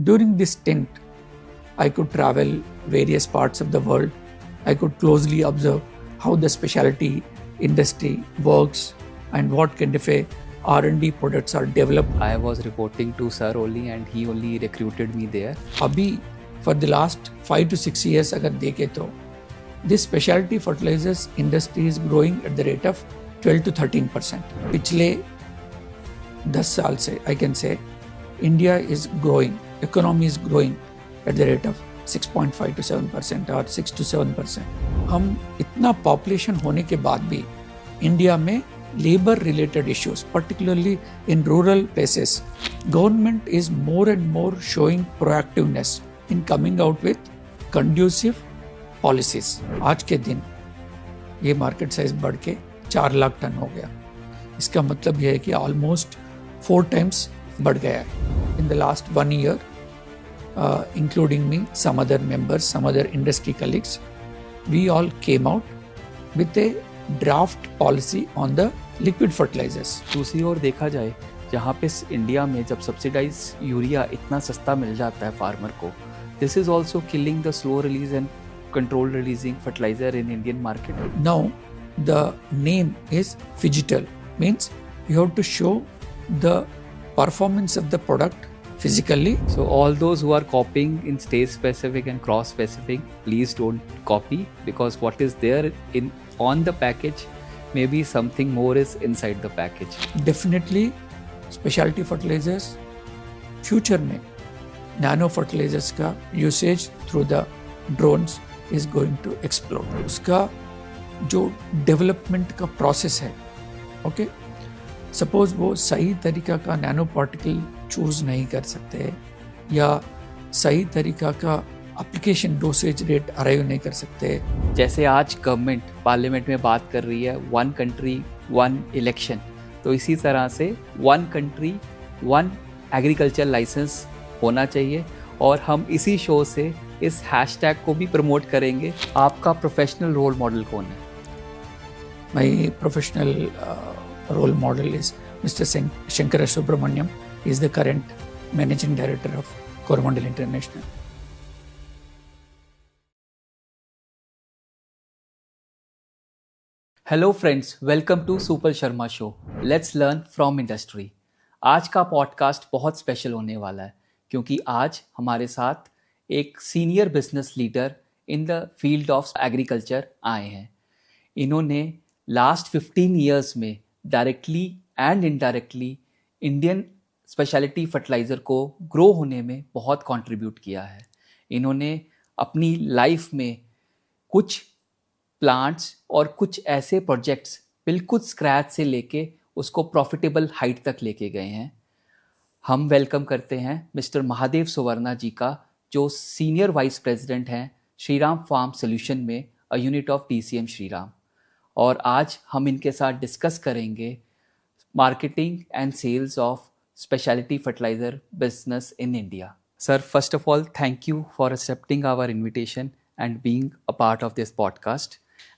During this stint, I could travel various parts of the world. I could closely observe how the specialty industry works and what kind of a R&D products are developed. I was reporting to sir only and he only recruited me there. Abhi, for the last 5 to 6 years, agar dekhe to, this specialty fertilizers industry is growing at the rate of 12 to 13%. Pichle 10 saal se, I can say, India is growing, economy is growing at the rate of 6.5 to 7% or 6 to 7%. हम इतना population होने के बाद भी India में labor related issues, particularly in rural places, government is more and more showing proactiveness in coming out with conducive policies. आज के दिन ये मार्केट साइज बढ़ के 4 लाख टन हो गया. इसका मतलब यह है कि ऑलमोस्ट 4 times बढ़ गया है. In the last 1 year, including me, some other members, some other industry colleagues, we all came out with a draft policy on the liquid fertilizers. दूसरी ओर देखा जाए, जहाँ पे इंडिया में जब सब्सिडाइज यूरिया इतना सस्ता मिल जाता है फार्मर को, this is also killing the slow release and control releasing fertiliser in Indian market. Now the name is Phygital, means you have to show the performance of the product physically. So all those who are copying in state specific and cross specific, please don't copy, because what is there in on the package, maybe something more is inside the package. Definitely specialty fertilizers future में nano fertilizers का usage through the drones is going to explode. उसका जो development का process है, okay, suppose वो सही तरीका का नैनो पार्टिकल चूज नहीं कर सकते या सही तरीका का एप्लीकेशन डोसेज रेट अराइव नहीं कर सकते. जैसे आज गवर्नमेंट पार्लियामेंट में बात कर रही है 1 country 1 election, तो इसी तरह से 1 country 1 एग्रीकल्चर लाइसेंस होना चाहिए. और हम इसी शो से इस हैशटैग को भी प्रमोट करेंगे. आपका प्रोफेशनल रोल मॉडल कौन है? My professional role model is Mr. Shankara Subramaniam. He is the current managing director of Coromandel International. Hello friends, welcome to super Sharma show. Let's learn from industry. आज का podcast बहुत special होने वाला है, क्योंकि आज हमारे साथ एक senior business leader in the field of agriculture आए हैं. इन्होंने लास्ट 15 ईयर्स में directly and indirectly Indian speciality fertiliser को ग्रो होने में बहुत कंट्रीब्यूट किया है. इन्होंने अपनी लाइफ में कुछ प्लांट्स और कुछ ऐसे प्रोजेक्ट्स बिल्कुल स्क्रैच से लेके उसको प्रॉफिटेबल हाइट तक लेके गए हैं. हम वेलकम करते हैं मिस्टर महादेव सुवर्णा जी का, जो सीनियर वाइस प्रेसिडेंट हैं श्रीराम फार्म सोल्यूशन में, a unit of DCM Shriram. और आज हम इनके साथ डिस्कस करेंगे marketing and sales of speciality fertiliser business in India. Sir, first of all thank you for accepting our invitation and being a part of this podcast.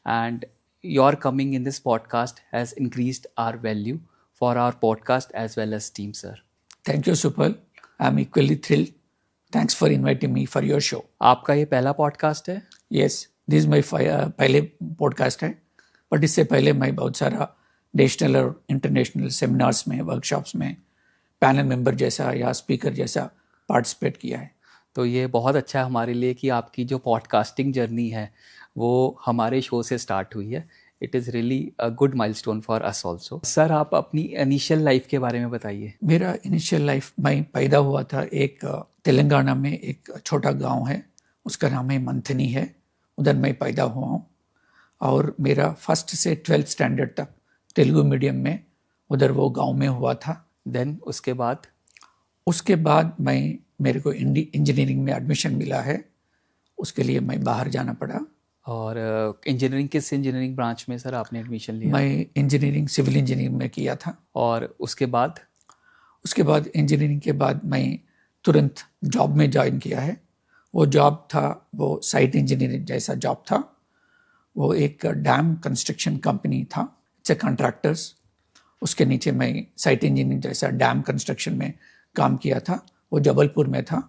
And your coming in this podcast has increased our value for our podcast as well as team. Sir, thank you Supal. I am equally thrilled. Thanks for inviting me for your show. आपका ये पहला podcast है? Yes, this my पहले podcast है, but इससे पहले मैं बहुत सारा नेशनल और इंटरनेशनल सेमिनार्स में, वर्कशॉप्स में पैनल मेंबर जैसा या स्पीकर जैसा पार्टिसिपेट किया है. तो ये बहुत अच्छा है हमारे लिए कि आपकी जो पॉडकास्टिंग जर्नी है वो हमारे शो से स्टार्ट हुई है. It is really a good milestone for us also. Sir, आप अपनी इनिशियल लाइफ के बारे में बताइए. मेरा इनिशियल लाइफ, मैं पैदा हुआ था एक तेलंगाना में एक छोटा गांव है, उसका नाम है मंथनी है. उधर मैं पैदा हुआ हूँ और मेरा 1st से 12th स्टैंडर्ड तक तेलुगु मीडियम में उधर वो गांव में हुआ था. देन उसके बाद मेरे को इंजीनियरिंग में एडमिशन मिला है. उसके लिए मैं बाहर जाना पड़ा. और इंजीनियरिंग, किस इंजीनियरिंग ब्रांच में सर आपने एडमिशन लिया? मैं इंजीनियरिंग सिविल इंजीनियरिंग में किया था. और उसके बाद इंजीनियरिंग के बाद मैं तुरंत जॉब में ज्वाइन किया है. वो जॉब था, वो साइट इंजीनियरिंग जैसा जॉब था. वो एक डैम कंस्ट्रक्शन कंपनी था, इट्स ए कॉन्ट्रैक्टर्स. उसके नीचे मैं साइट इंजीनियरिंग जैसा डैम कंस्ट्रक्शन में काम किया था. वो जबलपुर में था.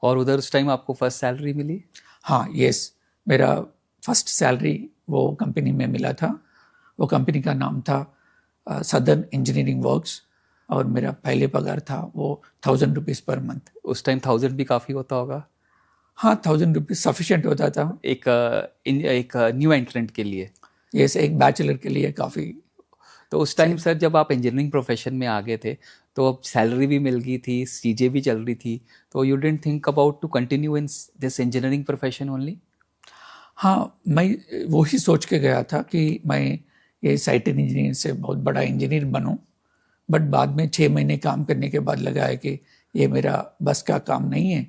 और उधर उस टाइम आपको फर्स्ट सैलरी मिली? हाँ, यस, मेरा फर्स्ट सैलरी वो कंपनी में मिला था। वो कंपनी का नाम था सदर्न इंजीनियरिंग वर्क्स, और मेरा पहले पगार था वो 1000 रुपीज़ पर मंथ। उस टाइम 1000 भी काफ़ी होता होगा? हाँ, 1000 रुपीज़ सफिशेंट होता था एक न्यू एंट्रेंट के लिए। यस, एक बैचलर के लिए काफ़ी। तो उस टाइम सर जब आप इंजीनियरिंग प्रोफेशन में आ गए थे तो अब सैलरी भी मिल गई थी, चीज़ें भी चल रही थी, तो you didn't think about to continue in this engineering profession only? हाँ, मैं वही सोच के गया था कि मैं ये साइट इंजीनियर से बहुत बड़ा इंजीनियर बनूं, बट बाद में 6 महीने काम करने के बाद लगा है कि ये मेरा बस का काम नहीं है।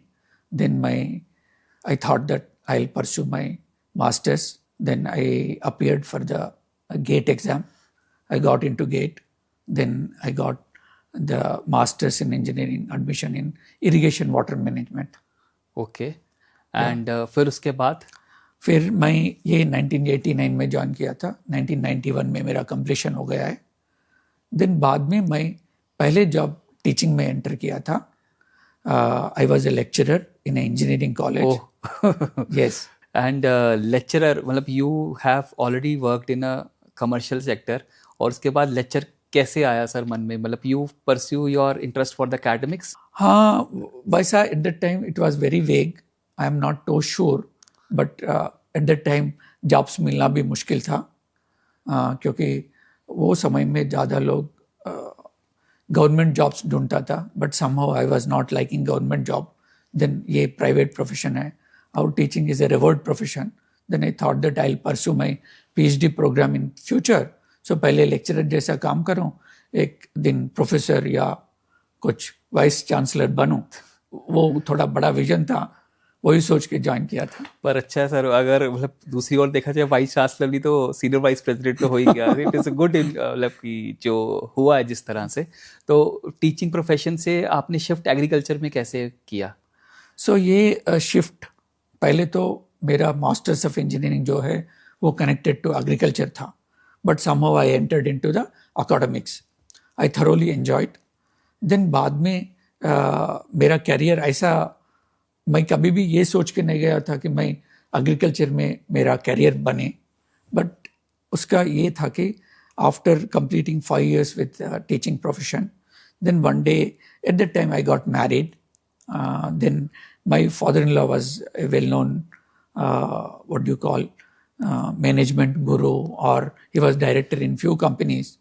Then I thought that I will pursue my masters. Then I appeared for the GATE exam. I got into GATE. Then I got the Masters in Engineering admission in Irrigation Water Management. Okay, and फिर उसके बाद? फिर मैं ये 1989 में join किया था। 1991 में मेरा कंप्लीशन हो गया है। देन बाद में मैं पहले जॉब टीचिंग में एंटर किया था। I was a lecturer in engineering college. Yes, and lecturer मतलब you have already worked in a commercial sector, और उसके बाद लेक्चर कैसे आया सर मन में? मतलब you pursue your interest for the academics? हाँ, वैसा at that time it was very vague. I am not too sure, but at that time jobs मिलना भी मुश्किल था, क्योंकि वो समय में ज़्यादा लोग गवर्नमेंट जॉब्स ढूंढता था, but somehow I was not liking government job. Then ये प्राइवेट प्रोफेशन है, our teaching is a rewarded profession. Then I thought that I will pursue my PhD programme in future. So पहले lecturer जैसा काम करूं, एक दिन professor या कुछ वाइस चांसलर बनूं, वो थोड़ा बड़ा विजन था, वही सोच के ज्वाइन किया था। पर अच्छा है सर, अगर मतलब दूसरी ओर देखा जाए वाइस चांसलर भी तो सीनियर वाइस प्रेसिडेंट तो हो ही गया। इट इज़ अ गुड मतलब कि जो हुआ है जिस तरह से। तो टीचिंग प्रोफेशन से आपने शिफ्ट एग्रीकल्चर में कैसे किया? सो ये शिफ्ट पहले तो मेरा मास्टर्स ऑफ इंजीनियरिंग जो है वो कनेक्टेड टू एग्रीकल्चर था, but somehow I entered into the academics. I thoroughly enjoyed. Then बाद में मेरा कैरियर ऐसा, मैं कभी भी ये सोच के नहीं गया था कि मैं एग्रीकल्चर में मेरा कैरियर बने, बट उसका ये था कि after completing 5 years with teaching profession, then one day at that time I got married. Then my father in law was a well known what do you call management guru, or he was director in few companies,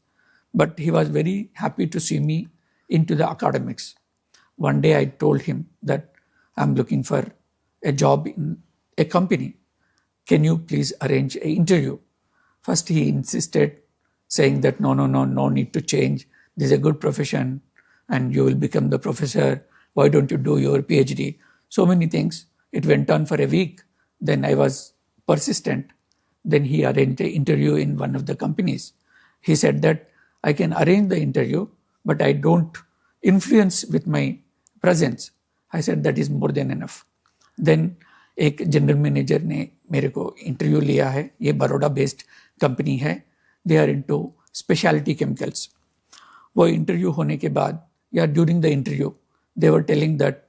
but he was very happy to see me into the academics. One day I told him that I'm looking for a job in a company. Can you please arrange an interview? First he insisted, saying that no need to change. This is a good profession and you will become the professor. Why don't you do your PhD? So many things. It went on for a week. Then I was persistent. Then he arranged an interview in one of the companies. He said that I can arrange the interview, but I don't influence with my presence. I said that is more than enough. Then एक general manager ने मेरे को interview लिया है। ये Baroda based company है। They are into specialty chemicals. वो interview होने के बाद या during the interview they were telling that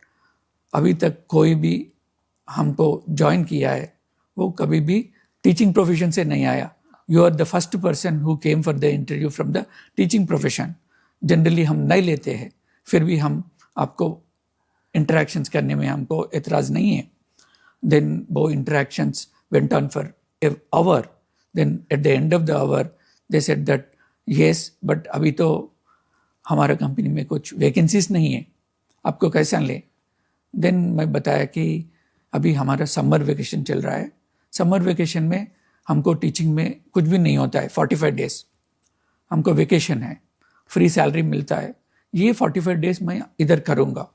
अभी तक कोई भी हमको ज्वाइन किया है वो कभी भी टीचिंग प्रोफेशन से नहीं आया। You are the first person who came for the interview from the teaching profession. Generally हम नहीं लेते हैं, फिर भी हम आपको इंटरेक्शंस करने में हमको एतराज़ नहीं है। देन वो interactions went on for a hour. Then at the end of the hour they said that yes, but अभी तो हमारा कंपनी में कुछ वैकेंसीज नहीं है, आपको कैसा ले। देन मैं बताया कि अभी हमारा समर वेकेशन चल रहा है। समर वेकेशन में हमको टीचिंग में कुछ भी नहीं होता है। 45 days हमको वेकेशन है, फ्री सैलरी मिलता है। ये 45 days मैं इधर करूँगा,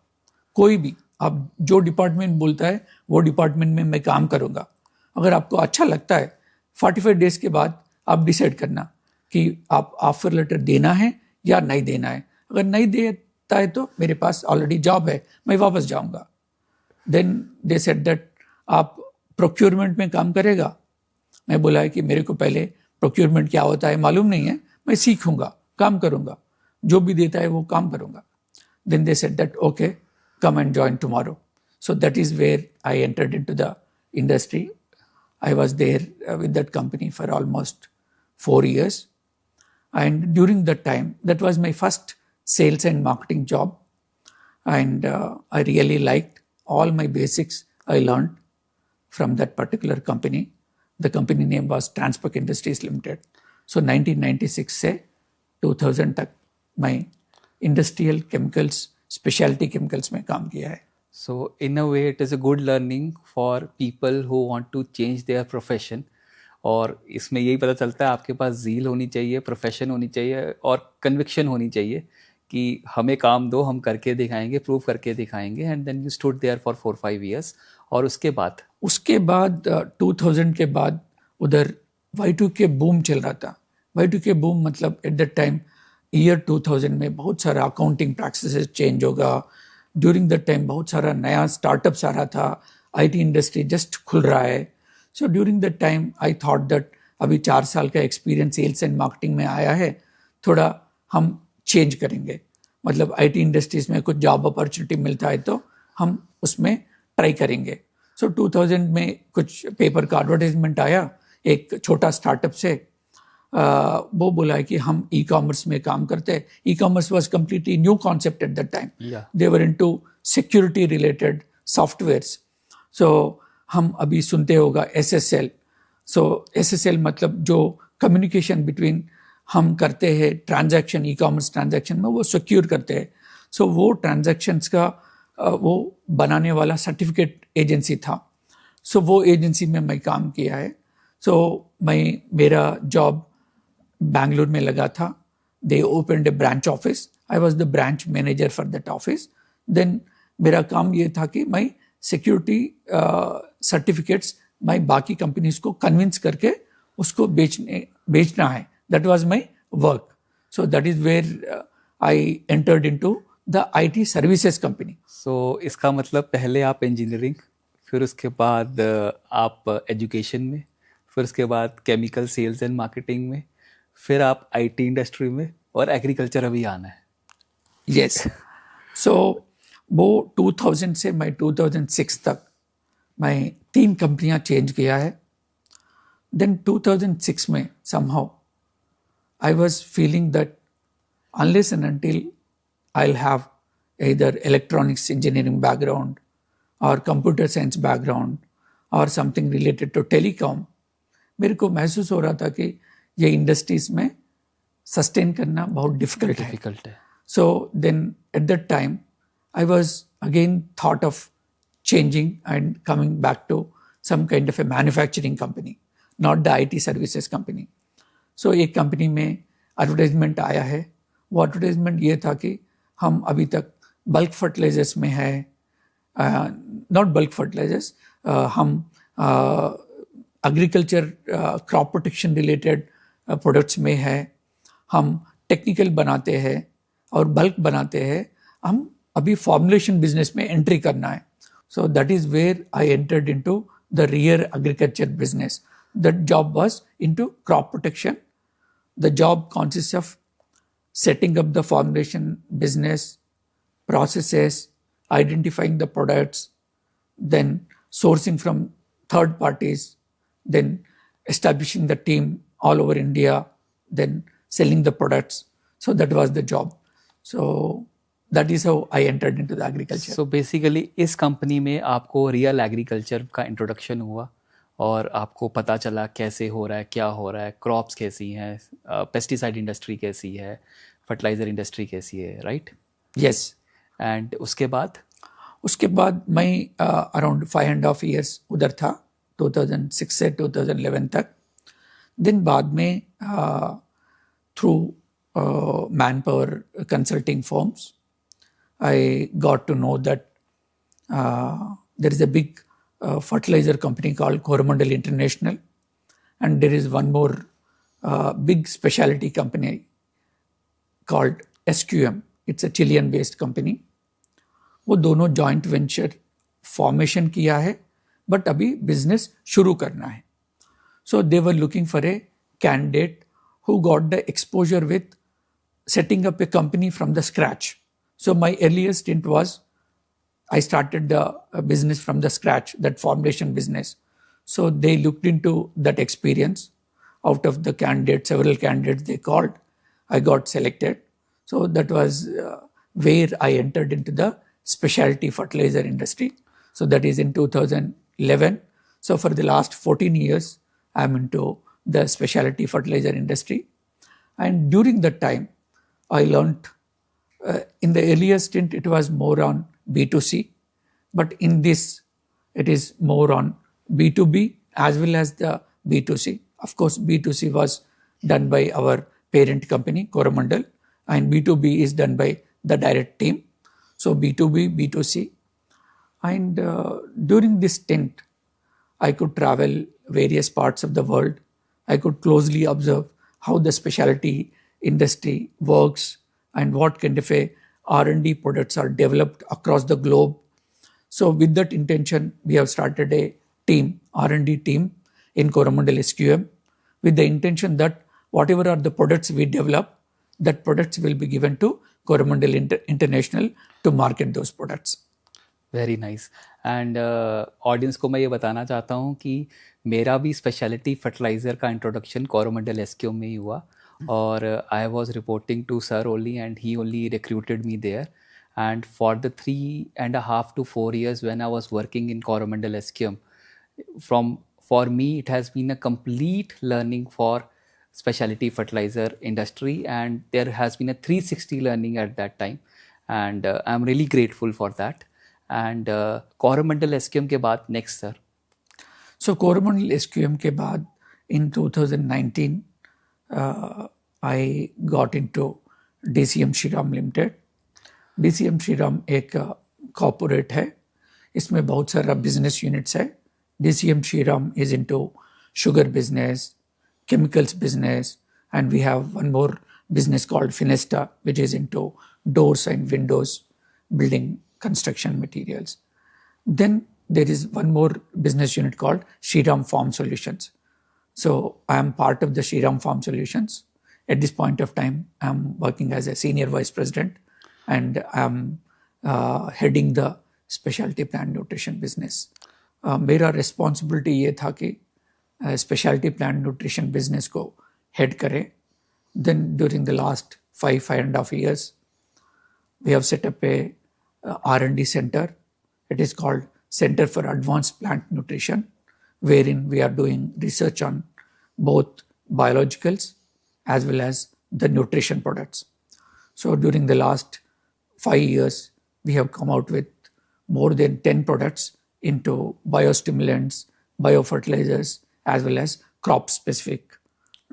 कोई भी आप जो डिपार्टमेंट बोलता है वो डिपार्टमेंट में मैं काम करूँगा। अगर आपको अच्छा लगता है 45 days के बाद आप डिसाइड करना कि आप ऑफर लेटर देना है या नहीं देना है। अगर नहीं देता है तो मेरे पास ऑलरेडी जॉब है, मैं वापस जाऊँगा। देन दे सेड दैट आप प्रोक्योरमेंट में काम करेगा। मैं बोला है कि मेरे को पहले प्रोक्योरमेंट क्या होता है मालूम नहीं है, मैं सीखूंगा, काम करूंगा, जो भी देता है वो काम करूंगा। Then they said that okay come and join tomorrow. So that is where I entered into the industry. I was there with that company for almost 4 years. And during that time, that was my first sales and marketing job. And I really liked all my basics I learned from that particular company. The company name was Transpec Industries Limited. So 1996 से 2000 तक मैं industrial chemicals, speciality chemicals में काम किया है. So in a way it is a good learning for people who want to change their profession. और इसमें यही पता चलता है आपके पास ज़ील होनी चाहिए, प्रोफेशन होनी चाहिए और कन्विक्शन होनी चाहिए कि हमें काम दो, हम करके दिखाएंगे, प्रूव करके दिखाएंगे. And then you stood there for 4-5 years. और उसके बाद 2000 के बाद उधर Y2K बूम चल रहा था. Y2K बूम मतलब एट दैट टाइम ईयर 2000 में बहुत सारा अकाउंटिंग प्रैक्टिसेस चेंज होगा. ड्यूरिंग दैट टाइम बहुत सारा नया स्टार्टअप्स आ रहा था. IT इंडस्ट्री जस्ट खुल रहा है. सो during that time I thought that अभी 4 साल का एक्सपीरियंस सेल्स एंड मार्केटिंग में आया है, थोड़ा हम चेंज करेंगे. मतलब IT इंडस्ट्रीज में कुछ जॉब अपॉर्चुनिटी मिलता है तो हम उसमें ट्राई करेंगे. सो 2000 में कुछ पेपर का एडवर्टाइजमेंट आया एक छोटा स्टार्टअप से. वो बोला है कि हम ई-कॉमर्स में काम करते हैं. E-commerce was completely new concept at that time. They were into security related softwares. So हम अभी सुनते होगा SSL. सो SSL मतलब जो कम्युनिकेशन बिटवीन हम करते हैं ट्रांजैक्शन, ई-कॉमर्स ट्रांजैक्शन में वो सिक्योर करते हैं. सो वो ट्रांजैक्शंस का वो बनाने वाला सर्टिफिकेट एजेंसी था. सो वो एजेंसी में मैं काम किया है. सो मेरा जॉब बैंगलोर में लगा था. They opened a branch office. I was the branch manager for that office. Then मेरा काम ये था कि मैं सिक्योरिटी सर्टिफिकेट्स मैं बाकी कंपनीज को कन्विंस करके उसको बेचना है. That was my work. So that is where I entered into the IT services company. So इसका मतलब पहले आप इंजीनियरिंग, फिर उसके बाद आप एजुकेशन में, फिर उसके बाद केमिकल सेल्स एंड मार्केटिंग में, फिर आप IT इंडस्ट्री में और एग्रीकल्चर अभी आना है. यस. सो वो 2000 से मैं 2006 तक मैं 3 कंपनियां चेंज किया है. देन 2006 में somehow I was feeling that unless and until I'll have either electronics engineering background or computer science background or something related to telecom, मेरे को महसूस हो रहा था कि ये इंडस्ट्रीज में सस्टेन करना बहुत डिफिकल्ट है. So then at that time I was again thought of changing and coming back to some kind of a manufacturing company, not the IT services company. So एक कंपनी में advertisement आया है. वो advertisement ये था कि हम अभी तक बल्क फर्टिलाइजर्स में है, नॉट बल्क फर्टिलाइजर्स, हम agriculture crop protection related products में है, हम टेक्निकल बनाते हैं और बल्क बनाते हैं. हम अभी फॉर्मुलेशन बिजनेस में एंट्री करना है. So that is where I entered into the rear agriculture business. That job was into crop protection. The job consist of setting up the formulation business, processes, identifying the products, then sourcing from third parties, then establishing the team all over India, then selling the products. So that was the job. So that is how I entered into the agriculture. So basically इस company में आपको real agriculture का introduction हुआ और आपको पता चला कैसे हो रहा है, क्या हो रहा है, क्रॉप्स कैसी हैं, पेस्टिसाइड इंडस्ट्री कैसी है, फर्टिलाइजर इंडस्ट्री कैसी है, राइट? यस. एंड उसके बाद मैं अराउंड 5.5 years उधर था, 2006 से 2011 तक. दिन बाद में through man power consulting firms I got to know that there is a big fertilizer company called Coromandel International, and there is one more big specialty company called SQM. It's a Chilean based company. वो दोनों joint venture formation किया है, but अभी business शुरू करना है. So they were looking for a candidate who got the exposure with setting up a company from the scratch. So my earliest stint was I started the business from the scratch, that formulation business. So they looked into that experience. Out of the candidates, several candidates they called, I got selected. So that was where I entered into the specialty fertilizer industry. So that is in 2011. So for the last 14 years, I'm into the specialty fertilizer industry. And during that time, I learned in the earlier stint, it was more on B2C, but in this, it is more on B2B as well as the B2C. Of course, B2C was done by our parent company, Coromandel, and B2B is done by the direct team. So B2B, B2C. And during this stint, I could travel various parts of the world. I could closely observe how the specialty industry works and what kind of a R&D products are developed across the globe. So with that intention, we have started a team, R&D team in Coromandel SQM with the intention that whatever are the products we develop, that products will be given to Coromandel International to market those products. Very nice and audience को मैं ये बताना चाहता हूँ कि मेरा भी specialty fertilizer का इंट्रोडक्शन कोरोमंडल एसक्यू में ही हुआ और I was reporting to sir only and he only recruited me there and for the 3.5 to 4 years when I was working in Coromandel SQM, for me it has been a complete learning for specialty fertilizer industry, and there has been a 360 learning at that time, and I'm really grateful for that. And Coromandel SQM के बाद next sir. So Coromandel SQM के बाद in 2019 I got into DCM Shriram Limited. DCM Shriram एक corporate है, इसमें बहुत सारा business units है. DCM Shriram is into sugar business, chemicals business, and we have one more business called Finesta, which is into doors and windows, building construction materials. Then there is one more business unit called Shriram Farm Solutions. So I am part of the Shriram Farm Solutions. At this point of time, I am working as a senior vice president and I am heading the specialty plant nutrition business. मेरा responsibility ये था कि specialty plant nutrition business को head करें. Then during the last 5.5 years, we have set up a R&D center. It is called Center for Advanced Plant Nutrition, wherein we are doing research on both biologicals as well as the nutrition products. So during the last 5 years, we have come out with more than 10 products into biostimulants, biofertilizers, as well as crop-specific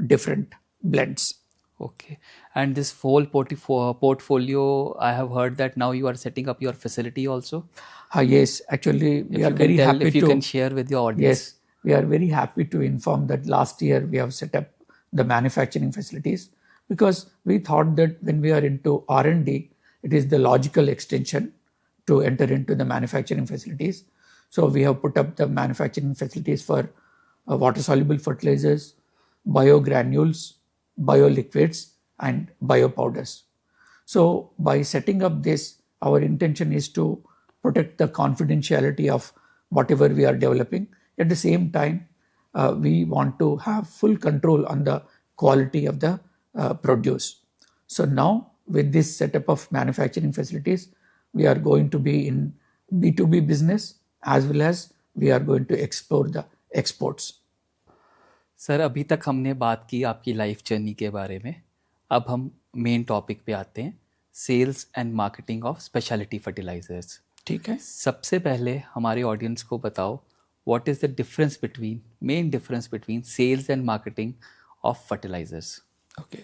different blends. Okay. And this whole portfolio, I have heard that now you are setting up your facility also. Yes, actually, we are very happy if you can share with your audience. Yes, we are very happy to inform that last year we have set up the manufacturing facilities because we thought that when we are into R&D, it is the logical extension to enter into the manufacturing facilities. So we have put up the manufacturing facilities for water-soluble fertilizers, biogranules, bioliquids, and biopowders. So by setting up this, our intention is to protect the confidentiality of whatever we are developing. At the same time, we want to have full control on the quality of the produce. So now with this setup of manufacturing facilities, we are going to be in B2B business as well as we are going to explore the exports. Sir अभी तक हमने बात की आपकी life journey के बारे में. अब हम मेन टॉपिक पे आते हैं, sales and marketing of specialty fertilizers. ठीक है. सबसे पहले हमारे ऑडियंस को बताओ what is the difference between main difference between sales and marketing of fertilizers. Okay,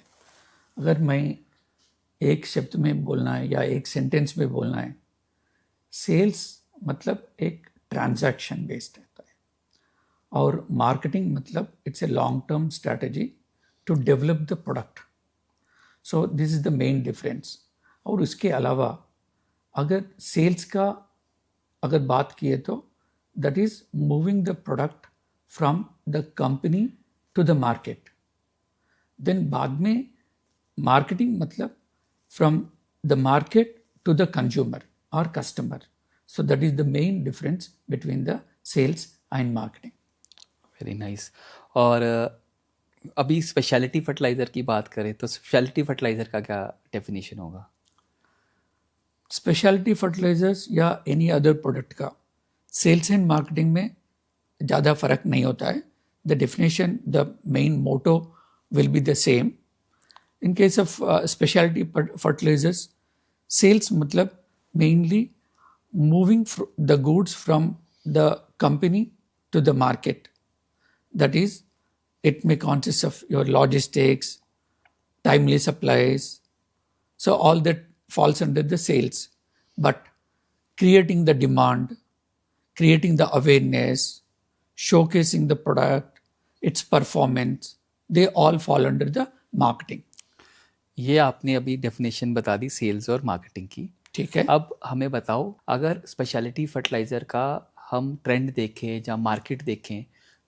अगर मैं एक शब्द में बोलना है या एक सेंटेंस में बोलना है, सेल्स मतलब एक ट्रांजैक्शन बेस्ड रहता है और मार्केटिंग मतलब it's a long term strategy to develop the product. So this is the main difference. और उसके अलावा अगर सेल्स का अगर बात किए तो that is moving the product from the company to the market. Then बाद में मार्केटिंग मतलब from the market to the consumer और customer. So that is the main difference between the sales and marketing. Very nice. और अभी speciality fertiliser की बात करें तो स्पेशलिटी फर्टिलाइज़र का क्या डेफिनेशन होगा? स्पेशलिटी फर्टिलाइजर्स या एनी अदर प्रोडक्ट का सेल्स एंड मार्केटिंग में ज़्यादा फर्क नहीं होता है. The definition, the main motto will be the same. In case of specialty fertilizers, sales मतलब mainly moving the goods from the company to the market. That is, it may consist of your logistics, timely supplies. So all that falls under the sales. But creating the demand, creating the awareness, showcasing the product, its performance, they all fall under the marketing. ये आपने अभी definition बता दी sales और marketing की. ठीक है. अब हमें बताओ, अगर स्पेशलिटी फर्टिलाइज़र का हम ट्रेंड देखें या मार्केट देखें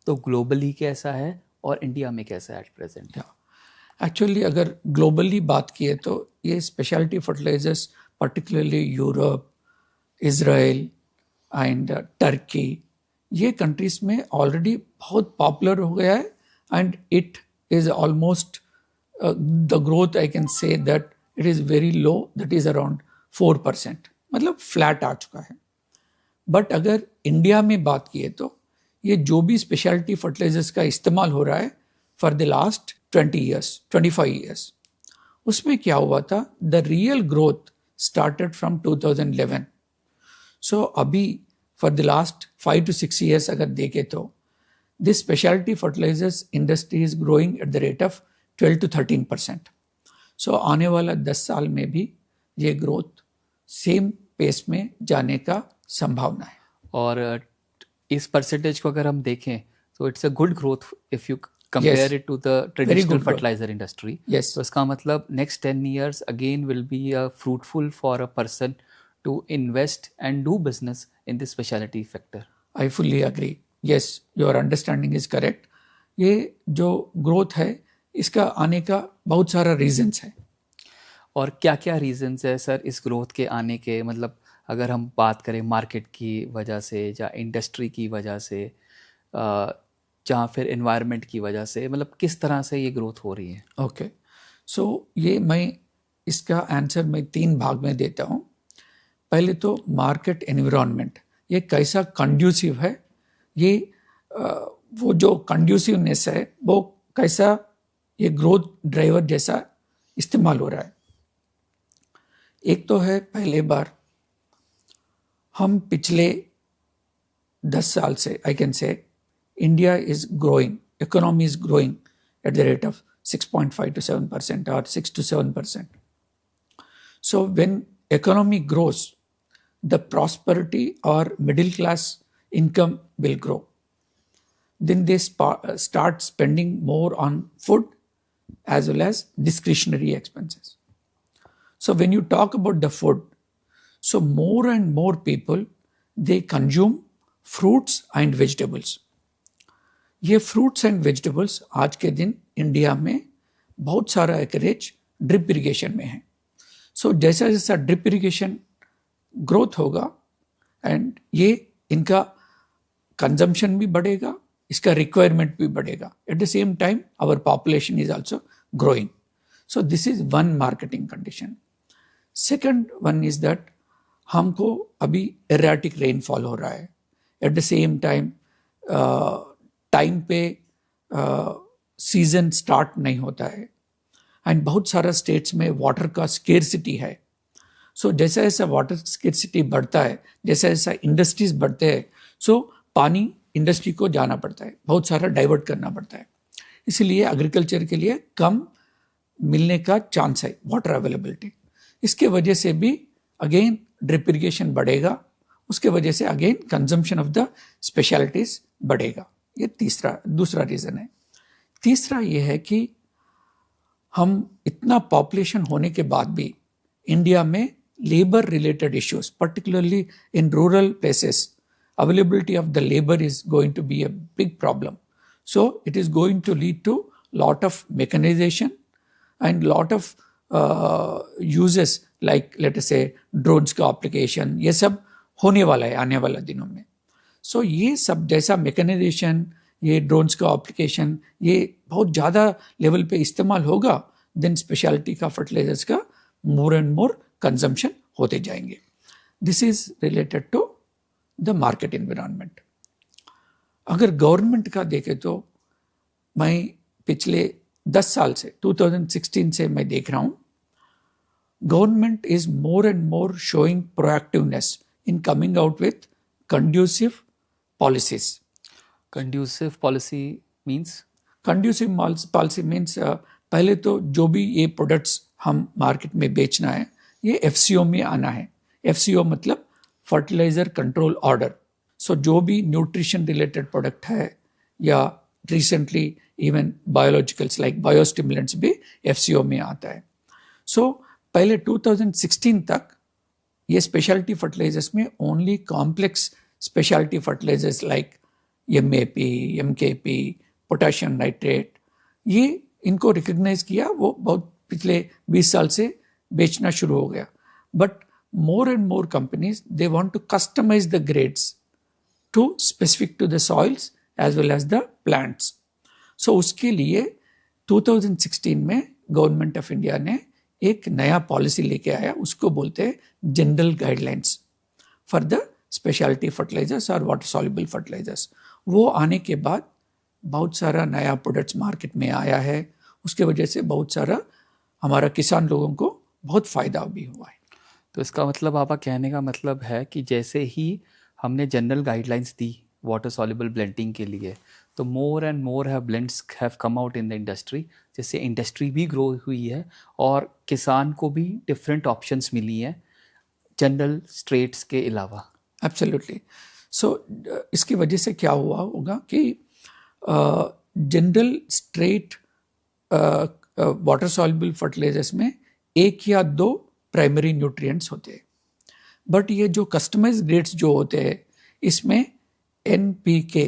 तो ग्लोबली कैसा है और इंडिया में कैसा है एट प्रेजेंट? एक्चुअली अगर ग्लोबली बात किए तो ये specialty fertilizers particularly Europe, Israel and Turkey, ये कंट्रीज़ में ऑलरेडी बहुत पॉपुलर हो गया है. And it is almost the growth, I can say that it is very low, that is around 4%, मतलब फ्लैट आ चुका है. बट अगर इंडिया में बात किए तो ये जो भी स्पेशलिटी फर्टिलाइजर्स का इस्तेमाल हो रहा है फॉर द लास्ट 25 ईयर्स, उसमें क्या हुआ था, the real growth started from 2011. सो अभी for the last 5 to 6 years अगर देखें तो this specialty fertilizers industry is growing at the rate of 12 to 13%. So आने वाला 10 साल में भी ये ग्रोथ सेम पेस में जाने का संभावना है. और इस परसेंटेज को अगर हम देखें तो it's a good growth if you compare it to the traditional fertilizer industry. तो इसका मतलब next 10 years again will be fruitful for a person to invest and do business in this specialty factor. I fully agree. Yes, your understanding is correct. ये जो growth है इसका आने का बहुत सारा रीजंस है. और क्या क्या रीजंस है सर इस ग्रोथ के आने के? मतलब अगर हम बात करें मार्केट की वजह से या इंडस्ट्री की वजह से या फिर एनवायरनमेंट की वजह से, मतलब किस तरह से ये ग्रोथ हो रही है? ओके, सो ये मैं इसका आंसर मैं 3 भाग में देता हूँ. पहले तो मार्केट एनवायरनमेंट, ये कैसा कंड्यूसिव है, ये वो जो कंड्यूसिवनेस है वो कैसा ये ग्रोथ ड्राइवर जैसा इस्तेमाल हो रहा है. एक तो है, पहले बार हम पिछले 10 साल से आई कैन से India is growing, economy is growing at the rate of 6.5 to 7% or 6 to 7%. So when economy grows, the prosperity or middle class income will grow. Then they start spending more on food as well as discretionary expenses. So when you talk about the food, so more and more people, they consume fruits and vegetables. ये fruits and vegetables आज के दिन India में बहुत सारा acreage drip irrigation में है. So जैसा जैसा ड्रिप इरिगेशन ग्रोथ होगा एंड ये इनका कंजम्पशन भी बढ़ेगा, इसका रिक्वायरमेंट भी बढ़ेगा. At the same time our population is also growing. So this is one marketing condition. Second one is that हमको अभी एराटिक रेनफॉल हो रहा है. At the same time time पे सीजन स्टार्ट नहीं होता है एंड बहुत सारा स्टेट्स में वाटर का स्केर्सिटी है. सो जैसा जैसा वाटर स्केर्सिटी बढ़ता है, जैसा जैसा इंडस्ट्रीज बढ़ते हैं, सो पानी इंडस्ट्री को जाना पड़ता है, बहुत सारा डाइवर्ट करना पड़ता है. इसलिए एग्रीकल्चर के लिए कम मिलने का चांस है, वाटर अवेलेबिलिटी. इसके वजह से भी अगेन ड्रिप इरिगेशन बढ़ेगा, उसके वजह से again consumption of the specialities बढ़ेगा. ये दूसरा रीज़न है. तीसरा ये है कि हम इतना पॉपुलेशन होने के बाद भी इंडिया में labour related issues, particularly in rural places, availability of the labor is going to be a big problem. So it is going to lead to lot of mechanization and lot of uses like let us say drones का application, ये सब होने वाला है आने वाला दिनों में. सो ये सब जैसा मैकेनाइजेशन, ये ड्रोन्स का एप्लीकेशन, ये बहुत ज़्यादा लेवल पे इस्तेमाल होगा, देन स्पेशलिटी का फर्टिलाइजर्स का मोर एंड मोर कंजम्पशन होते जाएंगे. This is related to the market environment. अगर गवर्नमेंट का देखें तो मैं पिछले 10 साल से 2016 से मैं देख रहा हूँ, government is more and more showing proactiveness in coming out with conducive policies. Conducive policy means? Conducive policy means पहले तो जो भी ये प्रोडक्ट्स हम मार्केट में बेचना है, ये FCO में आना है. FCO मतलब फर्टिलाइजर कंट्रोल ऑर्डर. सो जो भी न्यूट्रिशन रिलेटेड प्रोडक्ट है या recently even biologicals like biostimulants भी FCO में आता है. सो पहले 2016 तक ये स्पेशलिटी फर्टिलाइजर्स में only complex specialty fertilizers like MAP, MKP, potassium nitrate, ये इनको रिकग्नाइज किया. वो बहुत पिछले 20 साल से बेचना शुरू हो गया. But more and more companies they want to customise the grades to specific to the soils as well as the plants. So उसके लिए 2016 में गवर्नमेंट ऑफ इंडिया ने एक नया पॉलिसी लेके आया, उसको बोलते हैं general guidelines for the specialty fertilizers और वाटर सॉल्युबल फर्टिलाइजर्स. वो आने के बाद बहुत सारा नया प्रोडक्ट्स मार्केट में आया है. उसके वजह से बहुत सारा हमारा किसान लोगों को बहुत फ़ायदा भी हुआ है. तो इसका मतलब आपका कहने का मतलब है कि जैसे ही हमने general guidelines the water soluble blending के लिए, तो मोर and more have blends have come out in the industry, जिससे इंडस्ट्री भी ग्रो हुई है और किसान को भी डिफरेंट ऑप्शंस मिली हैं जनरल स्ट्रेट्स के अलावा. एब्सोल्युटली. सो इसकी वजह से क्या हुआ होगा कि general straight water soluble fertilizers में एक या दो प्राइमरी न्यूट्रिएंट्स होते हैं. बट ये जो कस्टमाइज ग्रेड्स जो होते हैं, इसमें NPK,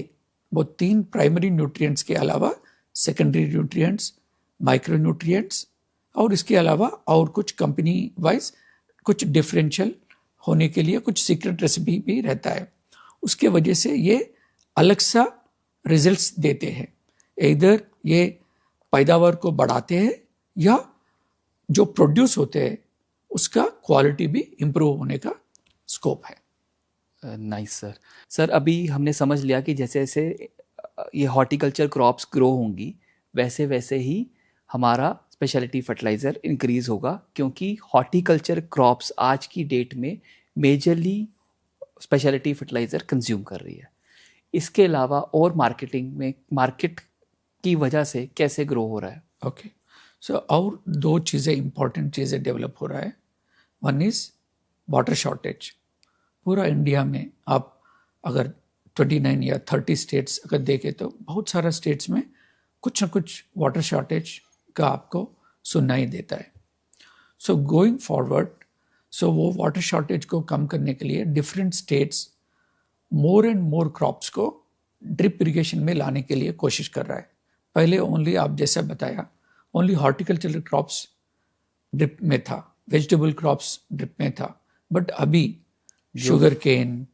वो 3 प्राइमरी न्यूट्रिएंट्स के अलावा सेकेंडरी न्यूट्रिएंट्स, माइक्रो न्यूट्रिएंट्स और इसके अलावा और कुछ कंपनी वाइज कुछ डिफरेंशियल होने के लिए कुछ सीक्रेट रेसिपी भी रहता है. उसके वजह से ये अलग सा रिजल्ट्स देते हैं. इधर ये पैदावार को बढ़ाते हैं या जो प्रोड्यूस होते हैं उसका क्वालिटी भी इम्प्रूव होने का स्कोप है. Nice sir. सर अभी हमने समझ लिया कि जैसे जैसे ये हॉर्टिकल्चर क्रॉप्स ग्रो होंगी वैसे वैसे ही हमारा स्पेशलिटी फर्टिलाइज़र इंक्रीज़ होगा, क्योंकि हॉर्टिकल्चर क्रॉप्स आज की डेट में मेजरली स्पेशलिटी फर्टिलाइज़र कंज्यूम कर रही है. इसके अलावा और मार्केटिंग में मार्केट की वजह से कैसे ग्रो हो रहा है? ओके. सो और 2 चीज़ें इंपॉर्टेंट चीज़ें डेवलप हो रहा है. One is water shortage. पूरा इंडिया में आप अगर 29 या 30 स्टेट्स अगर देखें तो बहुत सारा स्टेट्स में कुछ ना कुछ वाटर शॉर्टेज का आपको सुनना ही देता है. सो गोइंग फॉरवर्ड, सो वो वाटर शॉर्टेज को कम करने के लिए different states more and more crops को ड्रिप इरिगेशन में लाने के लिए कोशिश कर रहा है. पहले ओनली आप जैसा बताया ओनली हॉर्टिकल्चरल क्रॉप्स ड्रिप में था, वेजिटेबल क्रॉप्स ड्रिप में था. बट अभी sugar cane,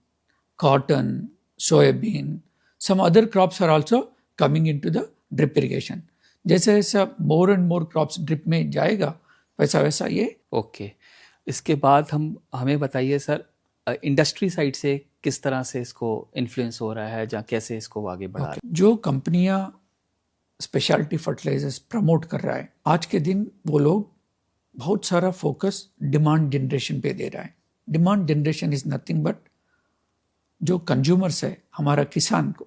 cotton, soybean, some other crops are also coming into the drip irrigation. जैसे जैसा more and more crops drip में जाएगा वैसा वैसा ये. ओके. इसके बाद हमें बताइए सर, इंडस्ट्री साइड से किस तरह से इसको इन्फ्लुएंस हो रहा है, जहाँ कैसे इसको आगे बढ़ा रहा है? जो कंपनियां स्पेशलिटी फर्टिलाइजर्स प्रमोट कर रहा है, आज के दिन वो लोग बहुत सारा फोकस डिमांड जनरेशन पे दे रहा है. Demand generation is nothing but जो कंज्यूमर्स है हमारा किसान को,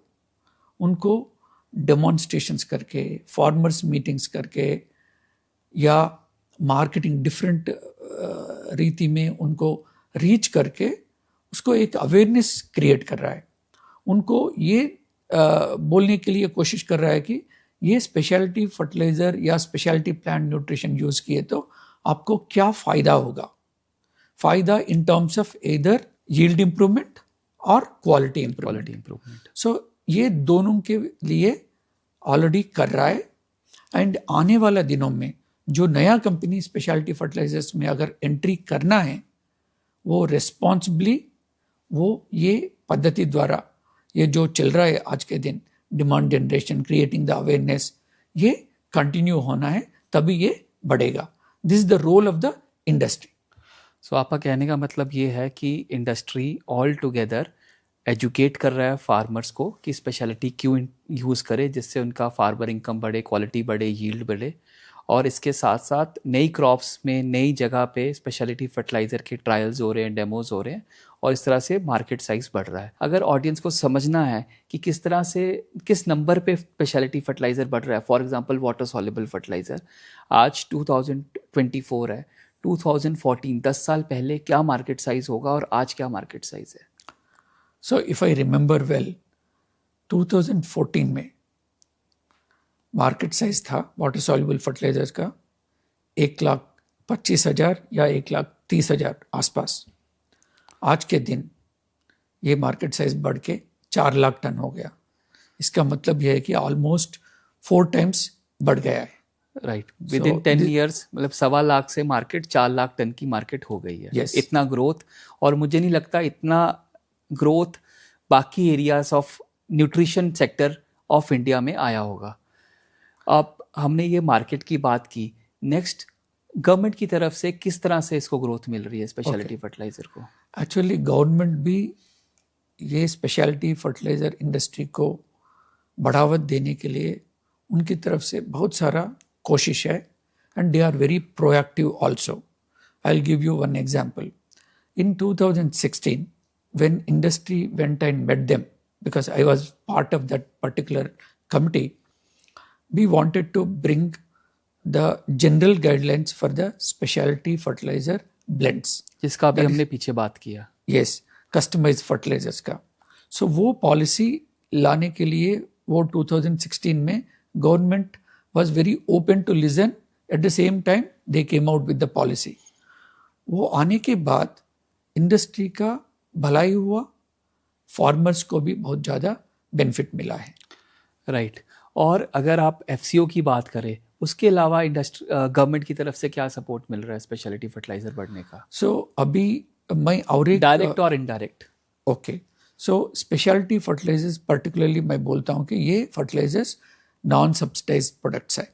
उनको डेमोन्स्ट्रेशंस करके, फार्मर्स मीटिंग्स करके या मार्केटिंग डिफरेंट रीति में उनको रीच करके उसको एक अवेयरनेस क्रिएट कर रहा है. उनको ये बोलने के लिए कोशिश कर रहा है कि ये स्पेशलिटी फर्टिलाइज़र या स्पेशलिटी प्लांट न्यूट्रिशन यूज़ किए तो आपको क्या फ़ायदा होगा. फ़ायदा in terms of either yield improvement और क्वालिटी इम्प्रूवमेंट. सो ये दोनों के लिए ऑलरेडी कर रहा है. एंड आने वाला दिनों में जो नया कंपनी स्पेशलिटी फर्टिलाइजर्स में अगर एंट्री करना है वो रिस्पॉन्सिबली वो ये पद्धति द्वारा ये जो चल रहा है आज के दिन, demand generation, creating the awareness, ये कंटिन्यू होना है, तभी ये बढ़ेगा. This is the role of the industry. So आपका कहने का मतलब ये है कि इंडस्ट्री ऑल टुगेदर एजुकेट कर रहा है फार्मर्स को कि स्पेशलिटी क्यों यूज़ करे, जिससे उनका फार्मर इनकम बढ़े, क्वालिटी बढ़े, यील्ड बढ़े, और इसके साथ साथ नई क्रॉप्स में नई जगह पे स्पेशलिटी फर्टिलाइज़र के ट्रायल्स हो रहे हैं, डेमोज हो रहे हैं, और इस तरह से मार्केट साइज बढ़ रहा है. अगर ऑडियंस को समझना है कि किस तरह से किस नंबर पे स्पेशलिटी फर्टिलाइज़र बढ़ रहा है, for example water soluble fertiliser, आज 2024 है, 2014 10 साल पहले क्या मार्केट साइज होगा और आज क्या मार्केट साइज है? So if I remember well, 2014 में मार्केट साइज था वाटर सॉल्युबल फर्टिलाइजर्स का 1,25,000 या 1,30,000 आसपास. आज के दिन ये मार्केट साइज बढ़ के 4 लाख टन हो गया. इसका मतलब यह है कि ऑलमोस्ट 4 टाइम्स बढ़ गया है. राइट, विद इन 10 ईयर्स मतलब 1.25 लाख से मार्केट 4 लाख टन की मार्केट हो गई है. Yes. इतना ग्रोथ, और मुझे नहीं लगता इतना ग्रोथ बाकी areas of nutrition sector of India में आया होगा. अब हमने ये मार्केट की बात की, नेक्स्ट गवर्नमेंट की तरफ से किस तरह से इसको ग्रोथ मिल रही है स्पेशलिटी फर्टिलाइजर को? एक्चुअली गवर्नमेंट भी ये स्पेशलिटी फर्टिलाइजर इंडस्ट्री को बढ़ावा देने के लिए उनकी तरफ से बहुत सारा कोशिश है, and they are very proactive also. I will give you one example. In 2016 when industry went and met them, because I was part of that particular committee, we wanted to bring the general guidelines for the specialty fertilizer blends, जिसका भी हमने पीछे बात किया. yes, customized fertilizers का. so वो policy लाने के लिए वो 2016 में government was very open to listen, at the same time they came out with the policy. वो आने के बाद इंडस्ट्री का भलाई हुआ, फार्मर्स को भी बहुत ज़्यादा बेनिफिट मिला है. राइट. और अगर आप एफसीओ की बात करें, उसके अलावा इंडस्ट्री गवर्नमेंट की तरफ से क्या सपोर्ट मिल रहा है स्पेशलिटी फर्टिलाइजर बढ़ने का? सो अभी मैं और एक डायरेक्ट और इनडायरेक्ट. ओके. सो स्पेशलिटी फर्टिलाइजर्स पर्टिकुलरली मैं बोलता हूँ कि ये फर्टिलाइजर्स नॉन सब्सिडाइज्ड प्रोडक्ट्स है,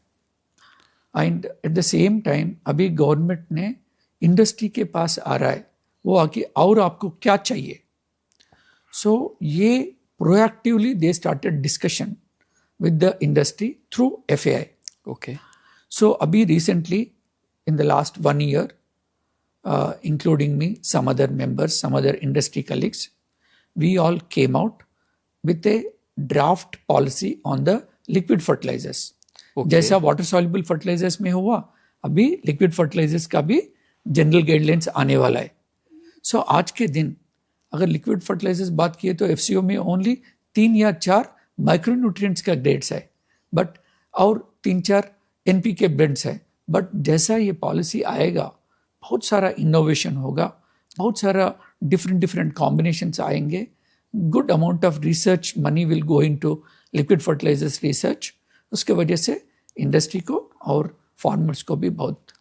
and eight the same time अभी गवर्नमेंट ने इंडस्ट्री के पास आ रहा है, वो आके और आपको क्या चाहिए. सो ये proactively they started discussion with the industry through FAI. Okay. So अभी recently in the last 1 year, including me, some other members, some other industry colleagues, we all came out with a draft policy on the liquid fertilizers. Okay. जैसा water soluble fertilizers में हुआ, अभी liquid fertilisers का भी general guidelines आने वाला है. सो आज के दिन अगर लिक्विड फर्टिलाइजर्स बात किए तो FCO में ओनली 3 या 4 माइक्रोन्यूट्रिएंट्स का ग्रेड्स है, बट और 3-4 NPK ब्लेंड्स है. बट जैसा ये पॉलिसी आएगा, बहुत सारा इनोवेशन होगा, बहुत सारा डिफरेंट कॉम्बिनेशंस आएंगे. Good amount of research money will go into liquid fertilizers research. उसके वजह से इंडस्ट्री को और फार्मर्स को भी बहुत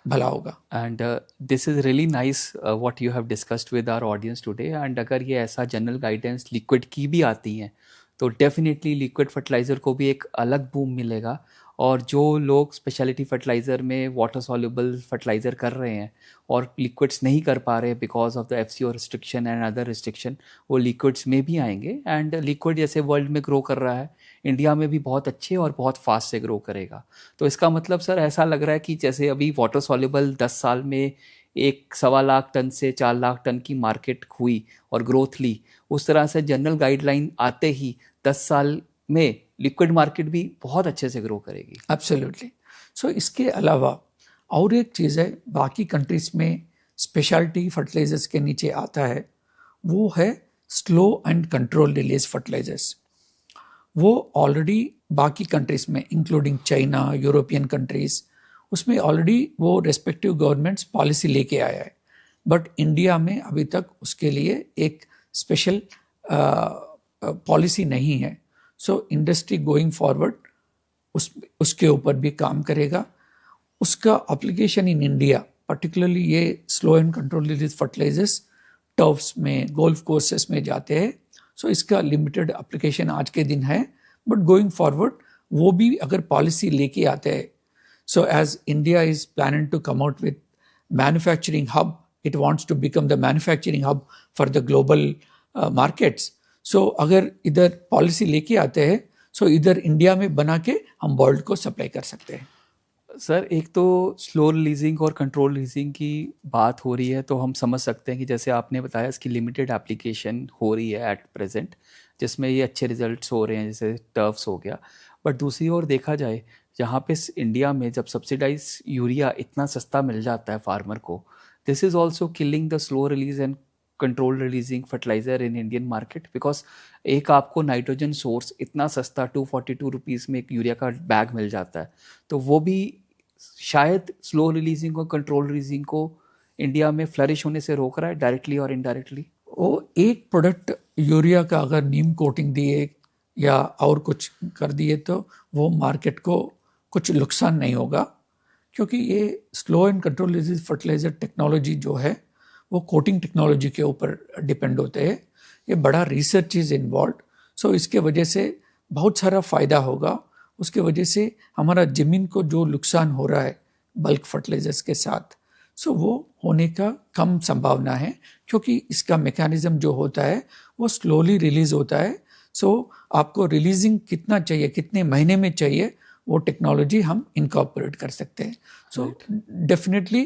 भला होगा. And this is really nice what you have discussed with our audience today. And अगर ये ऐसा जनरल गाइडेंस लिक्विड की भी आती हैं तो डेफिनेटली लिक्विड फर्टिलाइज़र को भी एक अलग बूम मिलेगा. और जो लोग स्पेशलिटी फर्टिलाइज़र में वाटर सॉल्युबल फर्टिलाइज़र कर रहे हैं और लिक्विड्स नहीं कर पा रहे because of the FCO restriction and other restriction, वो लिक्विड्स में भी आएंगे. एंड लिक्विड जैसे वर्ल्ड में ग्रो कर रहा है, इंडिया में भी बहुत अच्छे और बहुत फास्ट से ग्रो करेगा. तो इसका मतलब सर ऐसा लग रहा है कि जैसे अभी वाटर सॉल्युबल 10 साल में 1.25 लाख टन से 4 लाख टन की मार्केट हुई और ग्रोथ ली, उस तरह से जनरल गाइडलाइन आते ही 10 साल में लिक्विड मार्केट भी बहुत अच्छे से ग्रो करेगी. एब्सोल्युटली. सो इसके अलावा और एक चीज़ है, बाकी कंट्रीज में स्पेशलिटी फर्टिलाइजर्स के नीचे आता है, वो है slow and control release fertilizers. वो ऑलरेडी बाकी कंट्रीज में इंक्लूडिंग चाइना, यूरोपियन कंट्रीज, उसमें ऑलरेडी वो रेस्पेक्टिव गवर्नमेंट्स पॉलिसी लेके आया है. बट इंडिया में अभी तक उसके लिए एक स्पेशल पॉलिसी नहीं है. सो इंडस्ट्री गोइंग फॉरवर्ड उसके ऊपर भी काम करेगा. उसका एप्लीकेशन इन इंडिया, पर्टिकुलरली ये slow and control release fertilizers, turfs में, गोल्फ कोर्सेस में जाते हैं. सो इसका लिमिटेड एप्लीकेशन आज के दिन है, बट गोइंग फॉरवर्ड वो भी अगर पॉलिसी लेके आते हैं. So as India is planning to come out with manufacturing hub, it wants to become the manufacturing hub for the global markets. So अगर इधर पॉलिसी लेके आते हैं, सो इधर इंडिया में बना के हम वर्ल्ड को सप्लाई कर सकते हैं. सर एक तो स्लो रिलीजिंग और कंट्रोल रिलीजिंग की बात हो रही है, तो हम समझ सकते हैं कि जैसे आपने बताया इसकी लिमिटेड एप्लीकेशन हो रही है एट प्रेजेंट, जिसमें ये अच्छे रिजल्ट्स हो रहे हैं, जैसे टर्फ्स हो गया. बट दूसरी ओर देखा जाए, जहाँ पे इंडिया में जब सब्सिडाइज यूरिया इतना सस्ता मिल जाता है फार्मर को, this is also killing the slow release and control releasing fertilizer in Indian market, because एक आपको नाइट्रोजन सोर्स इतना सस्ता 242 रुपीज़ में एक यूरिया का बैग मिल जाता है, तो वो भी शायद स्लो रिलीजिंग और कंट्रोल रिलीजिंग को इंडिया में फ्लरिश होने से रोक रहा है, डायरेक्टली और इनडायरेक्टली. वो एक प्रोडक्ट यूरिया का अगर नीम कोटिंग दिए या और कुछ कर दिए तो वो मार्केट को कुछ नुकसान नहीं होगा, क्योंकि ये slow and control release fertilizer technology जो है वो कोटिंग टेक्नोलॉजी के ऊपर डिपेंड होते हैं. ये बड़ा रिसर्च इज इन्वॉल्व. सो इसके वजह से बहुत सारा फ़ायदा होगा. उसके वजह से हमारा ज़मीन को जो नुकसान हो रहा है बल्क फर्टिलाइजर्स के साथ, सो वो होने का कम संभावना है, क्योंकि इसका मैकेनिज्म जो होता है वो स्लोली रिलीज होता है. सो आपको रिलीजिंग कितना चाहिए, कितने महीने में चाहिए, वो टेक्नोलॉजी हम इनकॉर्पोरेट कर सकते हैं. So definitely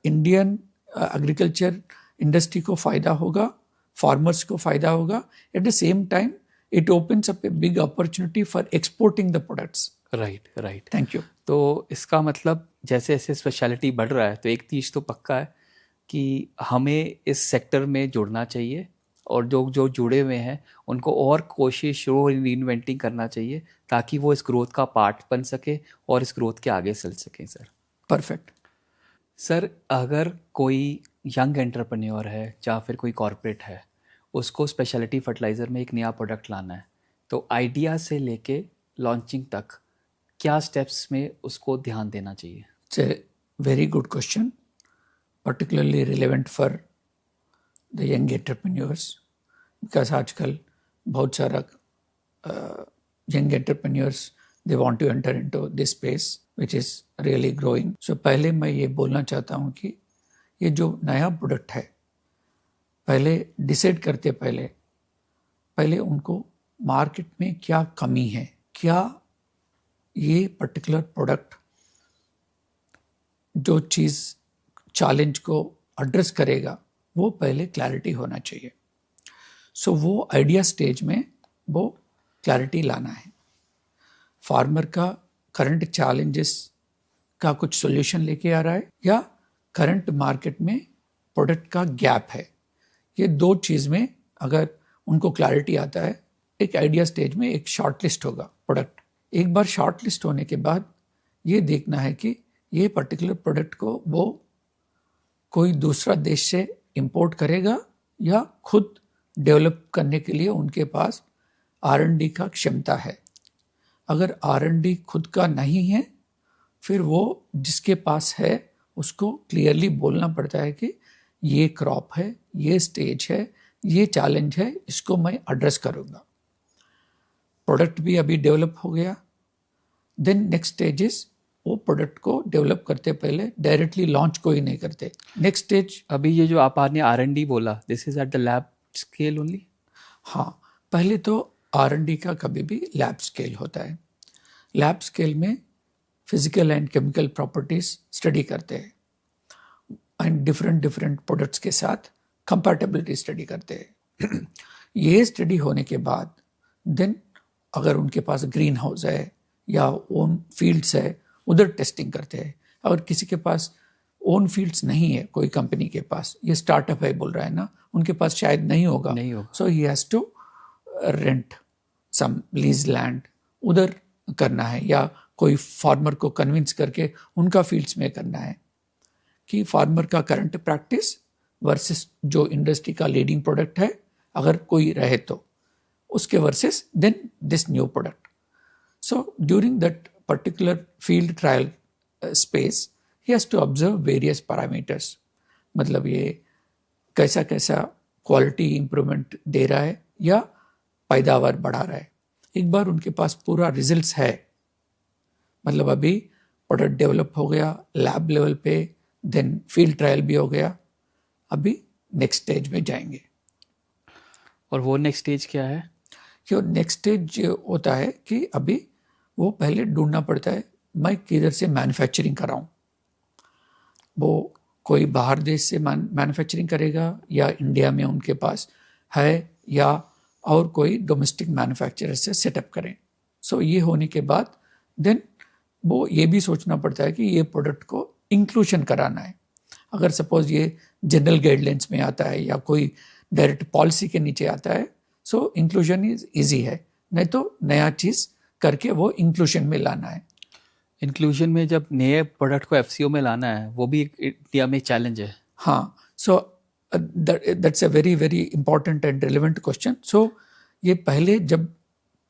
Indian agriculture industry को फ़ायदा होगा, फार्मर्स को फ़ायदा होगा. Eight the same time it opens up a big opportunity for exporting the products. Right. Thank you. तो इसका मतलब जैसे जैसे स्पेशलिटी बढ़ रहा है, तो एक चीज़ तो पक्का है कि हमें इस सेक्टर में जुड़ना चाहिए, और जो जो जुड़े हुए हैं उनको और कोशिश रीइन्वेंटिंग करना चाहिए, ताकि वो इस ग्रोथ का पार्ट बन सके और इस ग्रोथ के आगे चल सकें. Sir perfect. सर अगर कोई यंग एंटरप्रेन्योर है या फिर कोई कॉर्पोरेट है, उसको स्पेशलिटी फर्टिलाइज़र में एक नया प्रोडक्ट लाना है, तो आइडिया से लेके लॉन्चिंग तक क्या स्टेप्स में उसको ध्यान देना चाहिए? It's a very good question, particularly relevant for the young entrepreneurs, because आजकल बहुत सारा young entrepreneurs they want to enter into this space which is really growing. So पहले मैं ये बोलना चाहता हूँ कि ये जो नया प्रोडक्ट है, पहले डिसाइड करते पहले उनको मार्केट में क्या कमी है, क्या ये पर्टिकुलर प्रोडक्ट जो चीज़ चैलेंज को एड्रेस करेगा, वो पहले क्लैरिटी होना चाहिए. सो वो आइडिया स्टेज में वो क्लैरिटी लाना है. फार्मर का करंट चैलेंजेस का कुछ सॉल्यूशन लेके आ रहा है, या करंट मार्केट में प्रोडक्ट का गैप है. ये दो चीज़ में अगर उनको क्लैरिटी आता है, एक आइडिया स्टेज में एक शॉर्ट लिस्ट होगा प्रोडक्ट. एक बार शॉर्ट लिस्ट होने के बाद ये देखना है कि ये पर्टिकुलर प्रोडक्ट को वो कोई दूसरा देश से इंपोर्ट करेगा या खुद डेवलप करने के लिए उनके पास R&D का क्षमता है. अगर R&D खुद का नहीं है, फिर वो जिसके पास है उसको क्लियरली बोलना पड़ता है कि ये क्रॉप है, ये स्टेज है, ये चैलेंज है, इसको मैं एड्रेस करूँगा. प्रोडक्ट भी अभी डेवलप हो गया. देन नेक्स्ट स्टेज इज वो प्रोडक्ट को डेवलप करते पहले डायरेक्टली लॉन्च को ही नहीं करते. नेक्स्ट स्टेज, अभी ये जो आपने R&D बोला, this is at the lab scale only? हाँ, पहले तो R&D का कभी भी लैब स्केल होता है. लैब स्केल में physical and chemical properties study करते हैं एंड डिफरेंट प्रोडक्ट्स के साथ कंपैटिबिलिटी स्टडी करते हैं. ये स्टडी होने के बाद देन अगर उनके पास ग्रीन हाउस है या ओन फील्ड्स है, उधर टेस्टिंग करते हैं. अगर किसी के पास ओन फील्ड्स नहीं है, कोई कंपनी के पास, ये स्टार्टअप है बोल रहा है ना, उनके पास शायद नहीं होगा. So he has to rent some lease land, उधर करना है, या कोई फार्मर को कन्विंस करके उनका फील्ड्स में करना है कि फार्मर का करंट प्रैक्टिस वर्सेस जो इंडस्ट्री का लीडिंग प्रोडक्ट है, अगर कोई रहे तो उसके versus then this new product. So during that particular field trial space he has to observe various parameters. मतलब ये कैसा कैसा क्वालिटी इम्प्रूवमेंट दे रहा है या पैदावार बढ़ा रहा है। एक बार उनके पास पूरा रिजल्ट्स है, मतलब अभी प्रोडक्ट डेवलप हो गया लैब लेवल पे, देन फील्ड ट्रायल भी हो गया, अभी नेक्स्ट स्टेज में जाएंगे। और वो नेक्स्ट स्टेज क्या है? कि नेक्स्ट स्टेज होता है कि अभी वो पहले ढूंढना पड़ता है मैं किधर से मैन्युफैक्चरिंग कराऊं। वो कोई बाहर देश से मैन्युफैक्चरिंग करेगा या इंडिया में उनके पास है, या और कोई डोमेस्टिक मैन्युफैक्चरर से सेटअप करें। सो ये होने के बाद देन वो ये भी सोचना पड़ता है कि ये प्रोडक्ट को इंक्लूजन कराना है। अगर सपोज ये जनरल गाइडलाइंस में आता है या कोई डायरेक्ट पॉलिसी के नीचे आता है, सो इंक्लूजन इज ईजी है, नहीं तो नया चीज़ करके वो इंक्लूजन में लाना है। इंक्लूजन में जब नए प्रोडक्ट को एफसीओ में लाना है, वो भी एक इंडिया में चैलेंज है। हाँ, so that's a very very important and relevant question. So ये पहले जब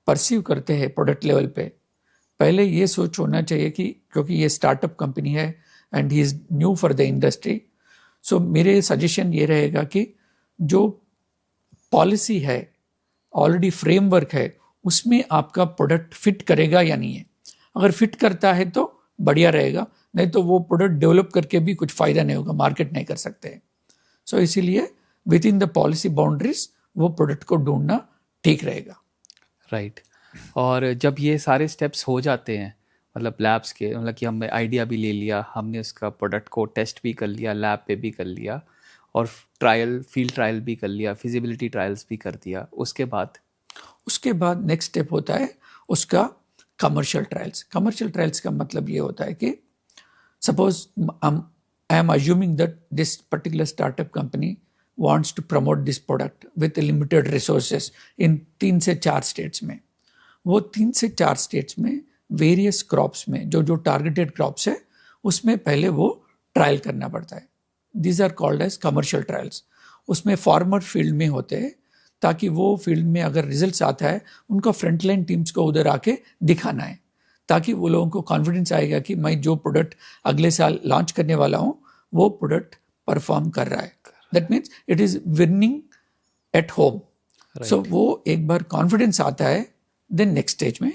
परसीव करते हैं प्रोडक्ट लेवल पे, पहले ये सोच होना चाहिए कि क्योंकि ये स्टार्टअप कंपनी है and he is new for the industry, so मेरे सजेशन ये रहेगा कि जो पॉलिसी है, ऑलरेडी फ्रेमवर्क है, उसमें आपका प्रोडक्ट फिट करेगा या नहीं है। अगर फिट करता है तो बढ़िया रहेगा, नहीं तो वो प्रोडक्ट डेवलप करके भी कुछ फ़ायदा नहीं होगा, मार्केट नहीं कर सकते। सो इसीलिए with in the policy boundaries वो प्रोडक्ट को ढूंढना ठीक रहेगा। राइट। और जब ये सारे स्टेप्स हो जाते हैं, मतलब लैब्स के, मतलब कि हमने आइडिया भी ले लिया, हमने उसका प्रोडक्ट को टेस्ट भी कर लिया, लैब पे भी कर लिया, और ट्रायल फील्ड ट्रायल भी कर लिया, फिजिबिलिटी ट्रायल्स भी कर दिया, उसके बाद नेक्स्ट स्टेप होता है उसका कमर्शियल ट्रायल्स। कमर्शियल ट्रायल्स का मतलब ये होता है कि suppose I am assuming that this particular startup company wants to promote this product with limited resources in 3 से 4 स्टेट्स में। वो 3 से 4 स्टेट्स में वेरियस क्रॉप्स में जो टारगेटेड क्रॉप्स है उसमें पहले वो ट्रायल करना पड़ता है। These are called as commercial trials. उसमें फार्मर फील्ड में होते हैं ताकि वो फील्ड में अगर रिजल्ट्स आता है उनका फ्रंटलाइन टीम्स को उधर आके दिखाना है, ताकि वो लोगों को कॉन्फिडेंस आएगा कि मैं जो प्रोडक्ट अगले साल लॉन्च करने वाला हूँ वो प्रोडक्ट परफॉर्म कर रहा है। That means it is winning at home. So वो एक बार कॉन्फिडेंस आता है देन नेक्स्ट स्टेज में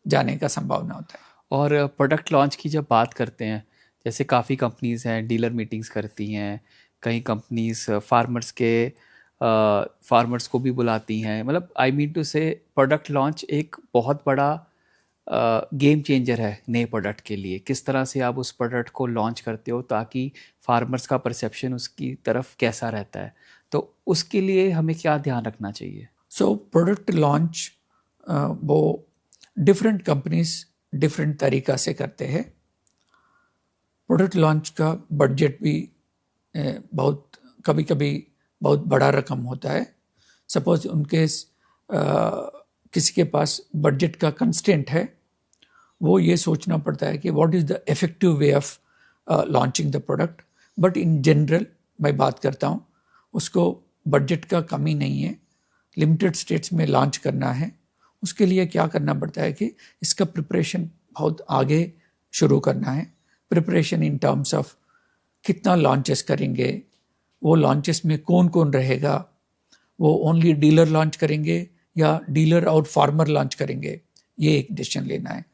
जाने का संभावना होता है। और प्रोडक्ट लॉन्च की जब बात करते हैं, जैसे काफ़ी कंपनीज़ हैं डीलर मीटिंग्स करती हैं, कई कंपनीज फार्मर्स को भी बुलाती हैं, मतलब आई मीन टू से प्रोडक्ट लॉन्च एक बहुत बड़ा गेम चेंजर है नए प्रोडक्ट के लिए। किस तरह से आप उस प्रोडक्ट को लॉन्च करते हो ताकि फार्मर्स का परसेप्शन उसकी तरफ कैसा रहता है, तो उसके लिए हमें क्या ध्यान रखना चाहिए? सो प्रोडक्ट लॉन्च वो डिफरेंट कंपनीज डिफरेंट तरीक़ा से करते हैं। प्रोडक्ट लॉन्च का बजट भी बहुत कभी कभी बहुत बड़ा रकम होता है। सपोज उनके किसी के पास बजट का कंस्टेंट है, वो ये सोचना पड़ता है कि what is the effective way of launching the product. But in general मैं बात करता हूँ, उसको बजट का कमी नहीं है, लिमिटेड स्टेट्स में लॉन्च करना है। उसके लिए क्या करना पड़ता है कि इसका प्रिपरेशन बहुत आगे शुरू करना है। प्रिपरेशन इन टर्म्स ऑफ कितना लॉन्चेस करेंगे, वो लॉन्चेस में कौन कौन रहेगा, वो ओनली डीलर लॉन्च करेंगे या डीलर और फार्मर लॉन्च करेंगे, ये एक डिसीजन लेना है।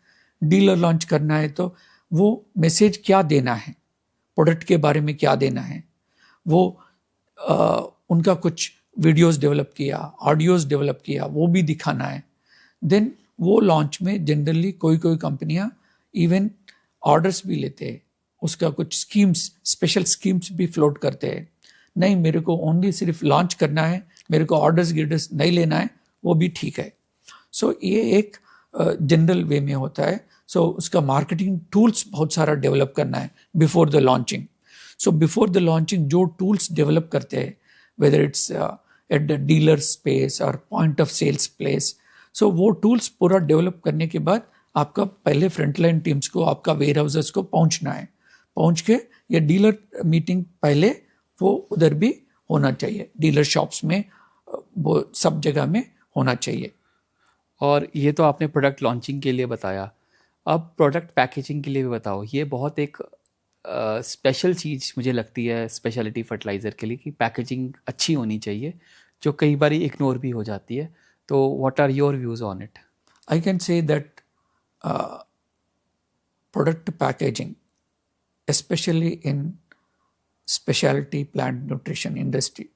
डीलर लॉन्च करना है तो वो मैसेज क्या देना है, प्रोडक्ट के बारे में क्या देना है, वो उनका कुछ वीडियोस डेवलप किया, ऑडियोज डेवलप किया, वो भी दिखाना है। देन वो लॉन्च में जनरली कोई कंपनियां इवन ऑर्डर्स भी लेते हैं, उसका कुछ स्कीम्स, स्पेशल स्कीम्स भी फ्लोट करते हैं। नहीं, मेरे को ओनली सिर्फ लॉन्च करना है, मेरे को ऑर्डर्स गिडर्स नहीं लेना है, वो भी ठीक है। सो ये एक जनरल वे में होता है। सो उसका मार्केटिंग टूल्स बहुत सारा डेवलप करना है before the launching. So before the launching जो टूल्स डेवलप करते हैं, whether it's at the dealer space और पॉइंट ऑफ सेल्स प्लेस, सो वो टूल्स पूरा डेवलप करने के बाद आपका पहले फ्रंटलाइन टीम्स को, आपका वेयर हाउसेस को पहुंचना है। पहुंच के ये डीलर मीटिंग पहले वो उधर भी होना चाहिए, डीलर शॉप्स में, वो सब जगह में होना चाहिए। और ये तो आपने प्रोडक्ट लॉन्चिंग के लिए बताया, अब प्रोडक्ट पैकेजिंग के लिए भी बताओ। ये बहुत एक स्पेशल चीज़ मुझे लगती है स्पेशलिटी फर्टिलाइज़र के लिए कि पैकेजिंग अच्छी होनी चाहिए, जो कई बार इग्नोर भी हो जाती है. तो what are your views on it? I can say that product packaging, especially in specialty plant nutrition industry,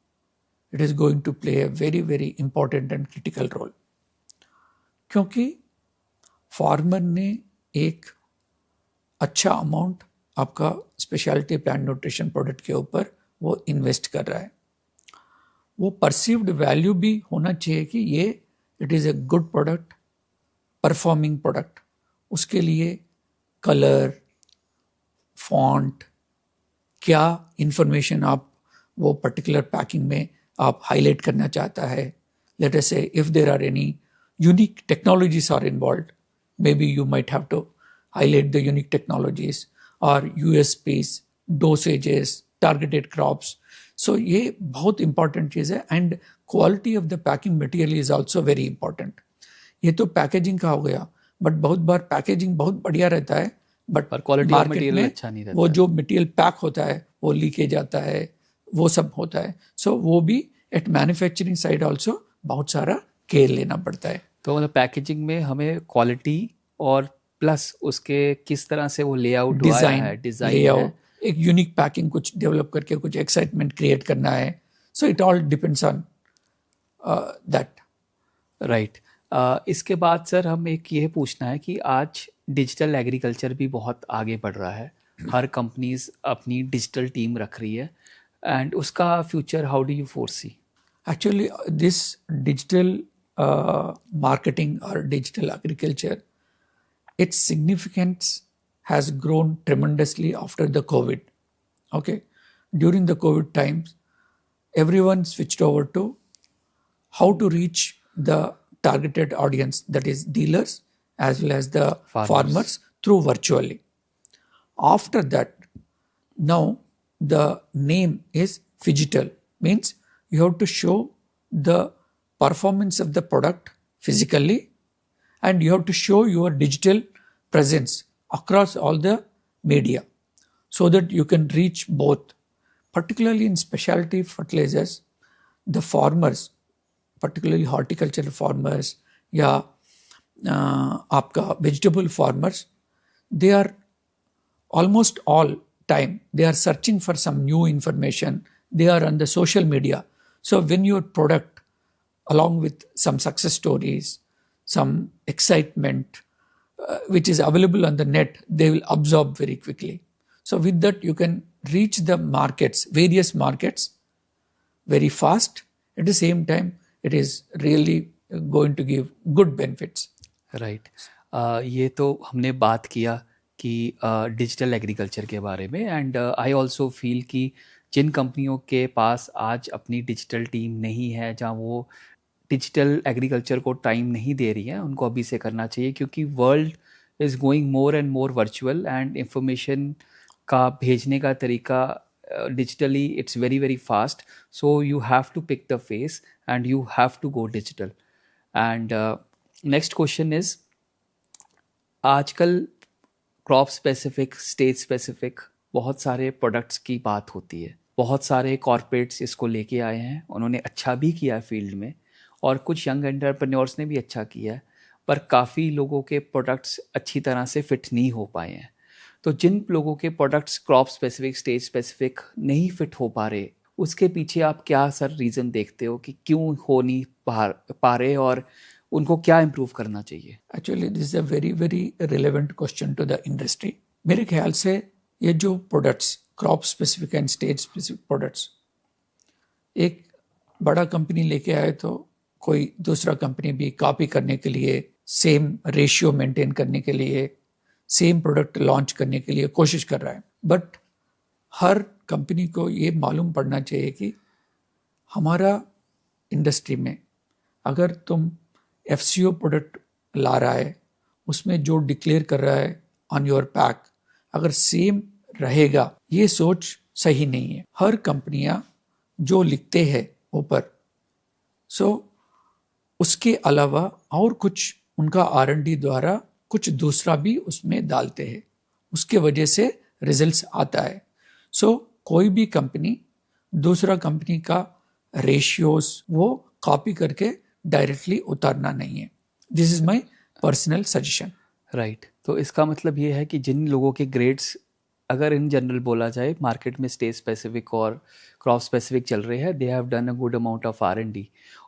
it is going to play a very, very important and critical role. क्योंकि farmer ने एक अच्छा amount आपका speciality plant nutrition product के ऊपर वो invest कर रहा है. वो परसीव्ड वैल्यू भी होना चाहिए कि ये it is a good product, performing product. उसके लिए कलर, फॉन्ट, क्या इंफॉर्मेशन आप वो पर्टिकुलर पैकिंग में आप हाईलाइट करना चाहता है. Let us say if there are any unique technologies are involved, maybe you might have to highlight the unique technologies or USPs, dosages, targeted crops. So ये बहुत important चीज़ है. And quality of the packing material is also very important. ये तो packaging का हो गया, but बहुत बार packaging बहुत बढ़िया रहता है, बट पर क्वालिटी ऑफ मटेरियल अच्छा नहीं रहता. वो जो मटेरियल पैक होता है वो लीकेज आता है, वो सब होता है. सो वो भी एट मैन्युफैक्चरिंग साइड ऑल्सो बहुत सारा केयर लेना पड़ता है. तो मतलब पैकेजिंग में हमें क्वालिटी और प्लस उसके किस तरह से वो लेआउट डिजाइन है, एक यूनिक पैकिंग कुछ डेवलप करके कुछ एक्साइटमेंट क्रिएट करना है. So it all depends on that. Right. इसके बाद सर हम एक ये पूछना है कि आज डिजिटल एग्रीकल्चर भी बहुत आगे बढ़ रहा है. हर कंपनीज अपनी डिजिटल टीम रख रही है, एंड उसका future how do you foresee? Actually, this digital marketing or digital agriculture, its significance has grown tremendously after the COVID. Okay, during the COVID times, everyone switched over to how to reach the targeted audience, that is dealers as well as the farmers through virtually. After that, now the name is phygital, means you have to show the performance of the product physically, and you have to show your digital presence across all the media so that you can reach both. Particularly in specialty fertilizers, the farmers, particularly horticultural farmers या आपका vegetable farmers, they are almost all time they are searching for some new information. They are on the social media. So when your product, along with some success stories, some excitement, which is available on the net, they will absorb very quickly. So with that, you can reach the markets, various markets, very fast. At the same time, it is really going to give good benefits. Right. ये तो हमने बात किया कि digital agriculture के बारे में, and I also feel कि जिन कंपनियों के पास आज अपनी डिजिटल टीम नहीं है, जहाँ वो डिजिटल एग्रीकल्चर को टाइम नहीं दे रही हैं, उनको अभी से करना चाहिए, क्योंकि world is going more and more virtual, and information का भेजने का तरीका digitally it's very very fast. So you have to pick the face and you have to go digital. And next question is, आजकल crop specific, state specific बहुत सारे products की बात होती है. बहुत सारे कॉर्पोरेट्स इसको लेके आए हैं, उन्होंने अच्छा भी किया है फील्ड में, और कुछ यंग एंटरप्रेन्योर्स ने भी अच्छा किया है, पर काफ़ी लोगों के प्रोडक्ट्स अच्छी तरह से फिट नहीं हो पाए हैं. तो जिन लोगों के products crop specific, stage specific नहीं फिट हो पा रहे, उसके पीछे आप क्या सर रीज़न देखते हो कि क्यों हो नहीं पा रहे, और उनको क्या इम्प्रूव करना चाहिए? Actually this is a very very relevant question to the industry. मेरे ख्याल से ये जो products, crop specific and stage specific products, एक बड़ा कंपनी लेके आए तो कोई दूसरा कंपनी भी कॉपी करने के लिए, सेम रेशियो मेंटेन करने के लिए, सेम प्रोडक्ट लॉन्च करने के लिए कोशिश कर रहा है. बट हर कंपनी को ये मालूम पड़ना चाहिए कि हमारा इंडस्ट्री में अगर तुम FCO प्रोडक्ट ला रहा है, उसमें जो डिक्लेयर कर रहा है ऑन योर पैक, अगर सेम रहेगा, ये सोच सही नहीं है. हर कंपनियां जो लिखते हैं ऊपर, सो उसके अलावा और कुछ उनका R&D द्वारा कुछ दूसरा भी उसमें डालते हैं. उसके वजह से रिजल्ट्स आता है. सो कोई भी कंपनी दूसरा कंपनी का रेशियोज वो कॉपी करके डायरेक्टली उतारना नहीं है. This is my personal suggestion. Right. तो इसका मतलब ये है कि जिन लोगों के ग्रेड्स अगर इन जनरल बोला जाए मार्केट में स्टेज स्पेसिफिक और क्रॉप स्पेसिफिक चल रहे हैं, they have done a good amount of R&D.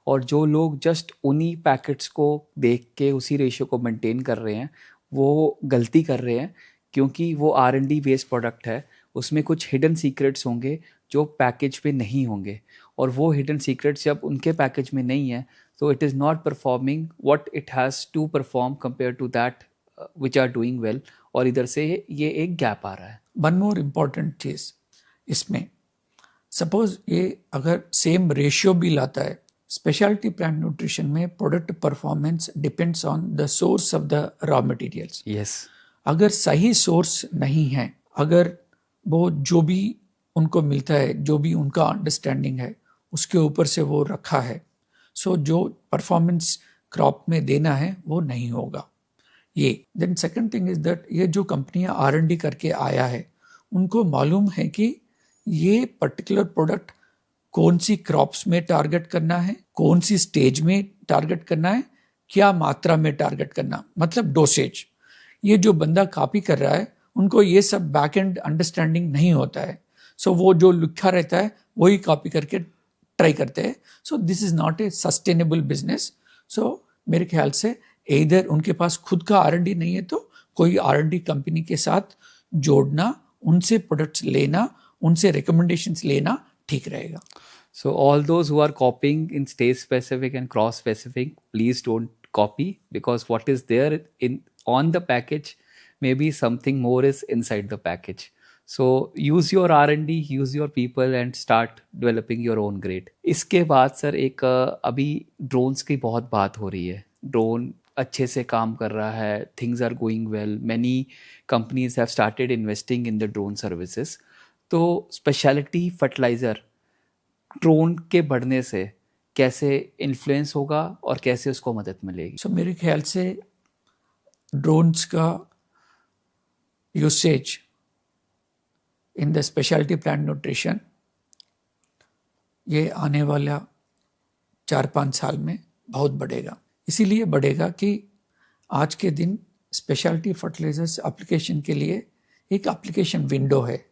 और जो लोग जस्ट उन्हीं पैकेट्स को देख के उसी रेशियो को मेंटेन कर रहे हैं, वो गलती कर रहे हैं, क्योंकि वो R&D बेस्ड प्रोडक्ट है. उसमें कुछ हिडन सीक्रेट्स होंगे जो पैकेज पे नहीं होंगे, और वो हिडन सीक्रेट्स जब उनके पैकेज में नहीं है तो it is not performing what it has to perform compare to that which are doing well. और इधर से ये एक गैप आ रहा है. वन मोर इम्पॉर्टेंट चीज इसमें, सपोज ये अगर सेम रेशियो भी लाता है, स्पेशलिटी प्लांट न्यूट्रिशन में product performance depends on the source of the raw materials. Yes. अगर सही सोर्स नहीं है, अगर वो जो भी उनको मिलता है, जो भी उनका अंडरस्टैंडिंग है, उसके ऊपर से वो रखा है, सो जो परफॉर्मेंस क्रॉप में देना है वो नहीं होगा. ये then second thing is that ये जो कंपनियां R&D करके आया है, उनको मालूम है कि ये पर्टिकुलर प्रोडक्ट कौन सी क्रॉप्स में टारगेट करना है, कौन सी स्टेज में टारगेट करना है, क्या मात्रा में टारगेट करना, मतलब डोसेज. ये जो बंदा कॉपी कर रहा है उनको ये सब बैक एंड अंडरस्टैंडिंग नहीं होता है. सो वो जो लिखा रहता है वही कॉपी करके ट्राई करते हैं. So this is not a sustainable business. So मेरे ख्याल से इधर उनके पास खुद का R&D नहीं है तो कोई R&D कंपनी के साथ जोड़ना, उनसे प्रोडक्ट्स लेना, उनसे रिकमेंडेशंस लेना ठीक रहेगा. So all those who are copying in stage specific and cross specific, please don't copy, because what is there in on the package, maybe something more is inside the package. So use your R&D, use your people and start developing your own grade. इसके बाद sir एक अभी drones की बहुत बात हो रही है. ड्रोन अच्छे से काम कर रहा है, things are going well, many companies have started investing in the drone services. तो स्पेशलिटी फर्टिलाइज़र ड्रोन के बढ़ने से कैसे इन्फ्लुएंस होगा और कैसे उसको मदद मिलेगी? सो मेरे ख्याल से ड्रोन्स का usage in the speciality plant nutrition ये आने वाला 4-5 साल में बहुत बढ़ेगा. इसीलिए बढ़ेगा कि आज के दिन स्पेशलिटी फर्टिलाइजर्स एप्लीकेशन के लिए एक एप्लीकेशन विंडो है.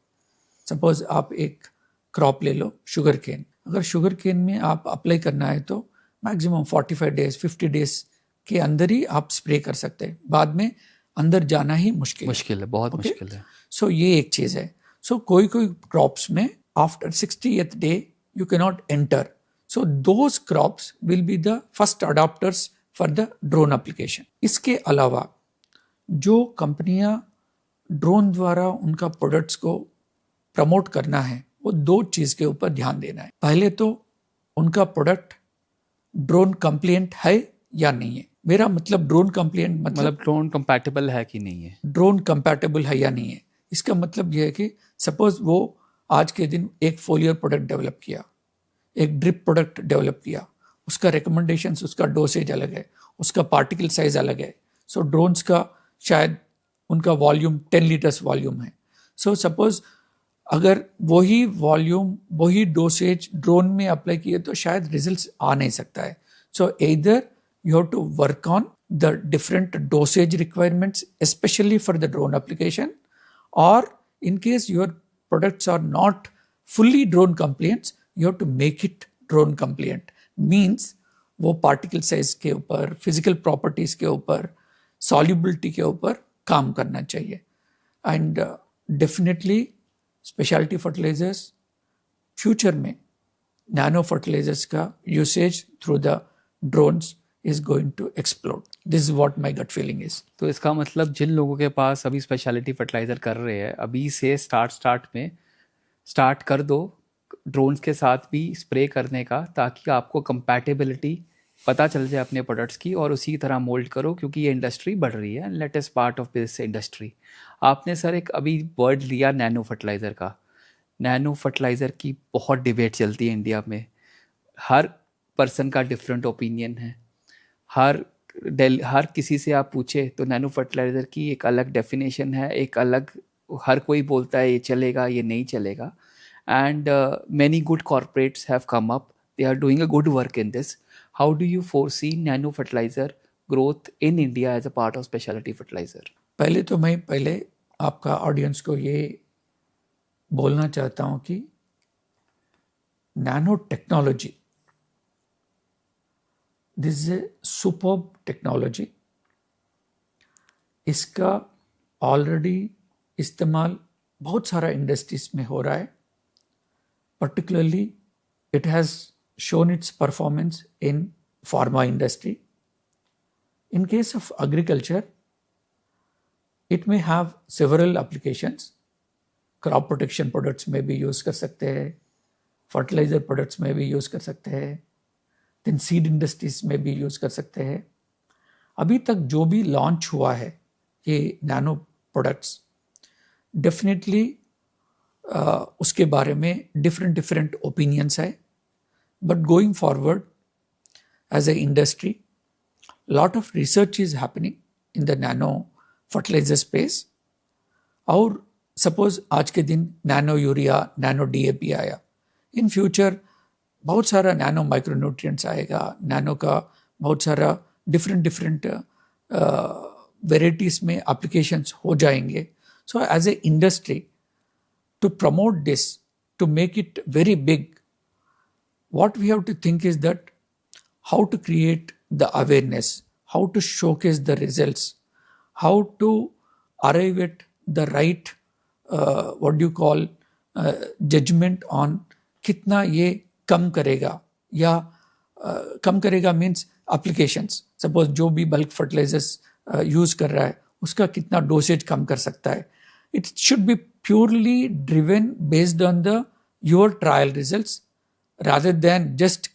सपोज आप एक क्रॉप ले लो, शुगर केन. अगर शुगर केन में आप अप्लाई करना है तो मैक्सिमम 45 डेज 50 डेज के अंदर ही आप स्प्रे कर सकते हैं. बाद में अंदर जाना ही मुश्किल है, बहुत मुश्किल है. सो ये एक चीज़ है. सो कोई क्रॉप्स में after 60th day you can not enter. So those crops will be the first adopters for the drone application. इसके अलावा जो कंपनियां ड्रोन द्वारा उनका प्रोडक्ट्स को प्रमोट करना है, वो 2 चीज़ के ऊपर ध्यान देना है. पहले तो उनका प्रोडक्ट ड्रोन कंप्लिएंट है या नहीं है. मेरा मतलब ड्रोन कंप्लिएंट मतलब ड्रोन कंपैटिबल है कि नहीं है. ड्रोन कंपैटिबल है या नहीं है, इसका मतलब यह है कि सपोज वो आज के दिन एक फोलियर प्रोडक्ट डेवलप किया, एक ड्रिप प्रोडक्ट डेवलप किया, उसका रिकमेंडेशंस, उसका डोसेज अलग है, उसका पार्टिकल साइज अलग है. सो ड्रोन्स का शायद उनका वॉल्यूम 10 लीटर्स वॉल्यूम है. सो सपोज अगर वही वॉल्यूम वही डोसेज ड्रोन में अप्लाई किए तो शायद रिजल्ट्स आ नहीं सकता है. So either you have to work on the different dosages requirements specially for the drone application, और in case your products are not fully drone compliant, you have to make it drone compliant. Means वो particle size के ऊपर, physical properties के ऊपर, solubility के ऊपर काम करना चाहिए. And definitely specialty fertilizers future में नैनो फर्टिलाइजर्स का usage through the drones is going to explode. This is what my gut feeling is. तो इसका मतलब जिन लोगों के पास अभी स्पेशलिटी फर्टिलाइज़र कर रहे हैं, अभी से स्टार्ट कर दो ड्रोन्स के साथ भी स्प्रे करने का, ताकि आपको कंपैटिबिलिटी पता चल जाए अपने प्रोडक्ट्स की और उसी तरह मोल्ड करो, क्योंकि ये इंडस्ट्री बढ़ रही है. Let us part of this industry. आपने सर एक अभी वर्ड लिया नैनो फर्टिलाइज़र का. नैनो फर्टिलाइज़र की बहुत डिबेट चलती है इंडिया में. हर पर्सन का डिफरेंट ओपिनियन है. हर किसी से आप पूछे तो नैनो फर्टिलाइज़र की एक अलग डेफिनेशन है, एक अलग हर कोई बोलता है ये चलेगा ये नहीं चलेगा, and many good corporates have come up, they are doing a good work in this. How do you foresee nano fertilizer growth in India as a part of specialty fertilizer? पहले तो मैं आपका ऑडियंस को ये बोलना चाहता हूँ कि nano technology, this is a superb technology. इसका ऑलरेडी इस्तेमाल बहुत सारा इंडस्ट्रीज में हो रहा है. Particularly it has shown its performance in pharma industry. In case of agriculture, it may have several applications. Crop protection products में भी use कर सकते हैं, fertilizer products में भी use कर सकते हैं, then seed industries में भी use कर सकते हैं. अभी तक जो भी launch हुआ है ये nano products, definitely उसके बारे में different opinions है. But going forward, as an industry, lot of research is happening in the nano fertilizer space. और suppose आज के दिन nano यूरिया, nano DAP आया, in future बहुत सारा nano micronutrients आएगा, nano का बहुत सारा different varieties में applications हो जाएंगे. So as an industry, to promote this, to make it very big, what we have to think is that how to create the awareness, how to showcase the results, how to arrive at the right judgment on कितना ये कम करेगा, या कम करेगा means applications. Suppose जो भी bulk fertilizers use कर रहा है उसका कितना डोसेज कम कर सकता है. It should be purely driven based on your trial results, rather than just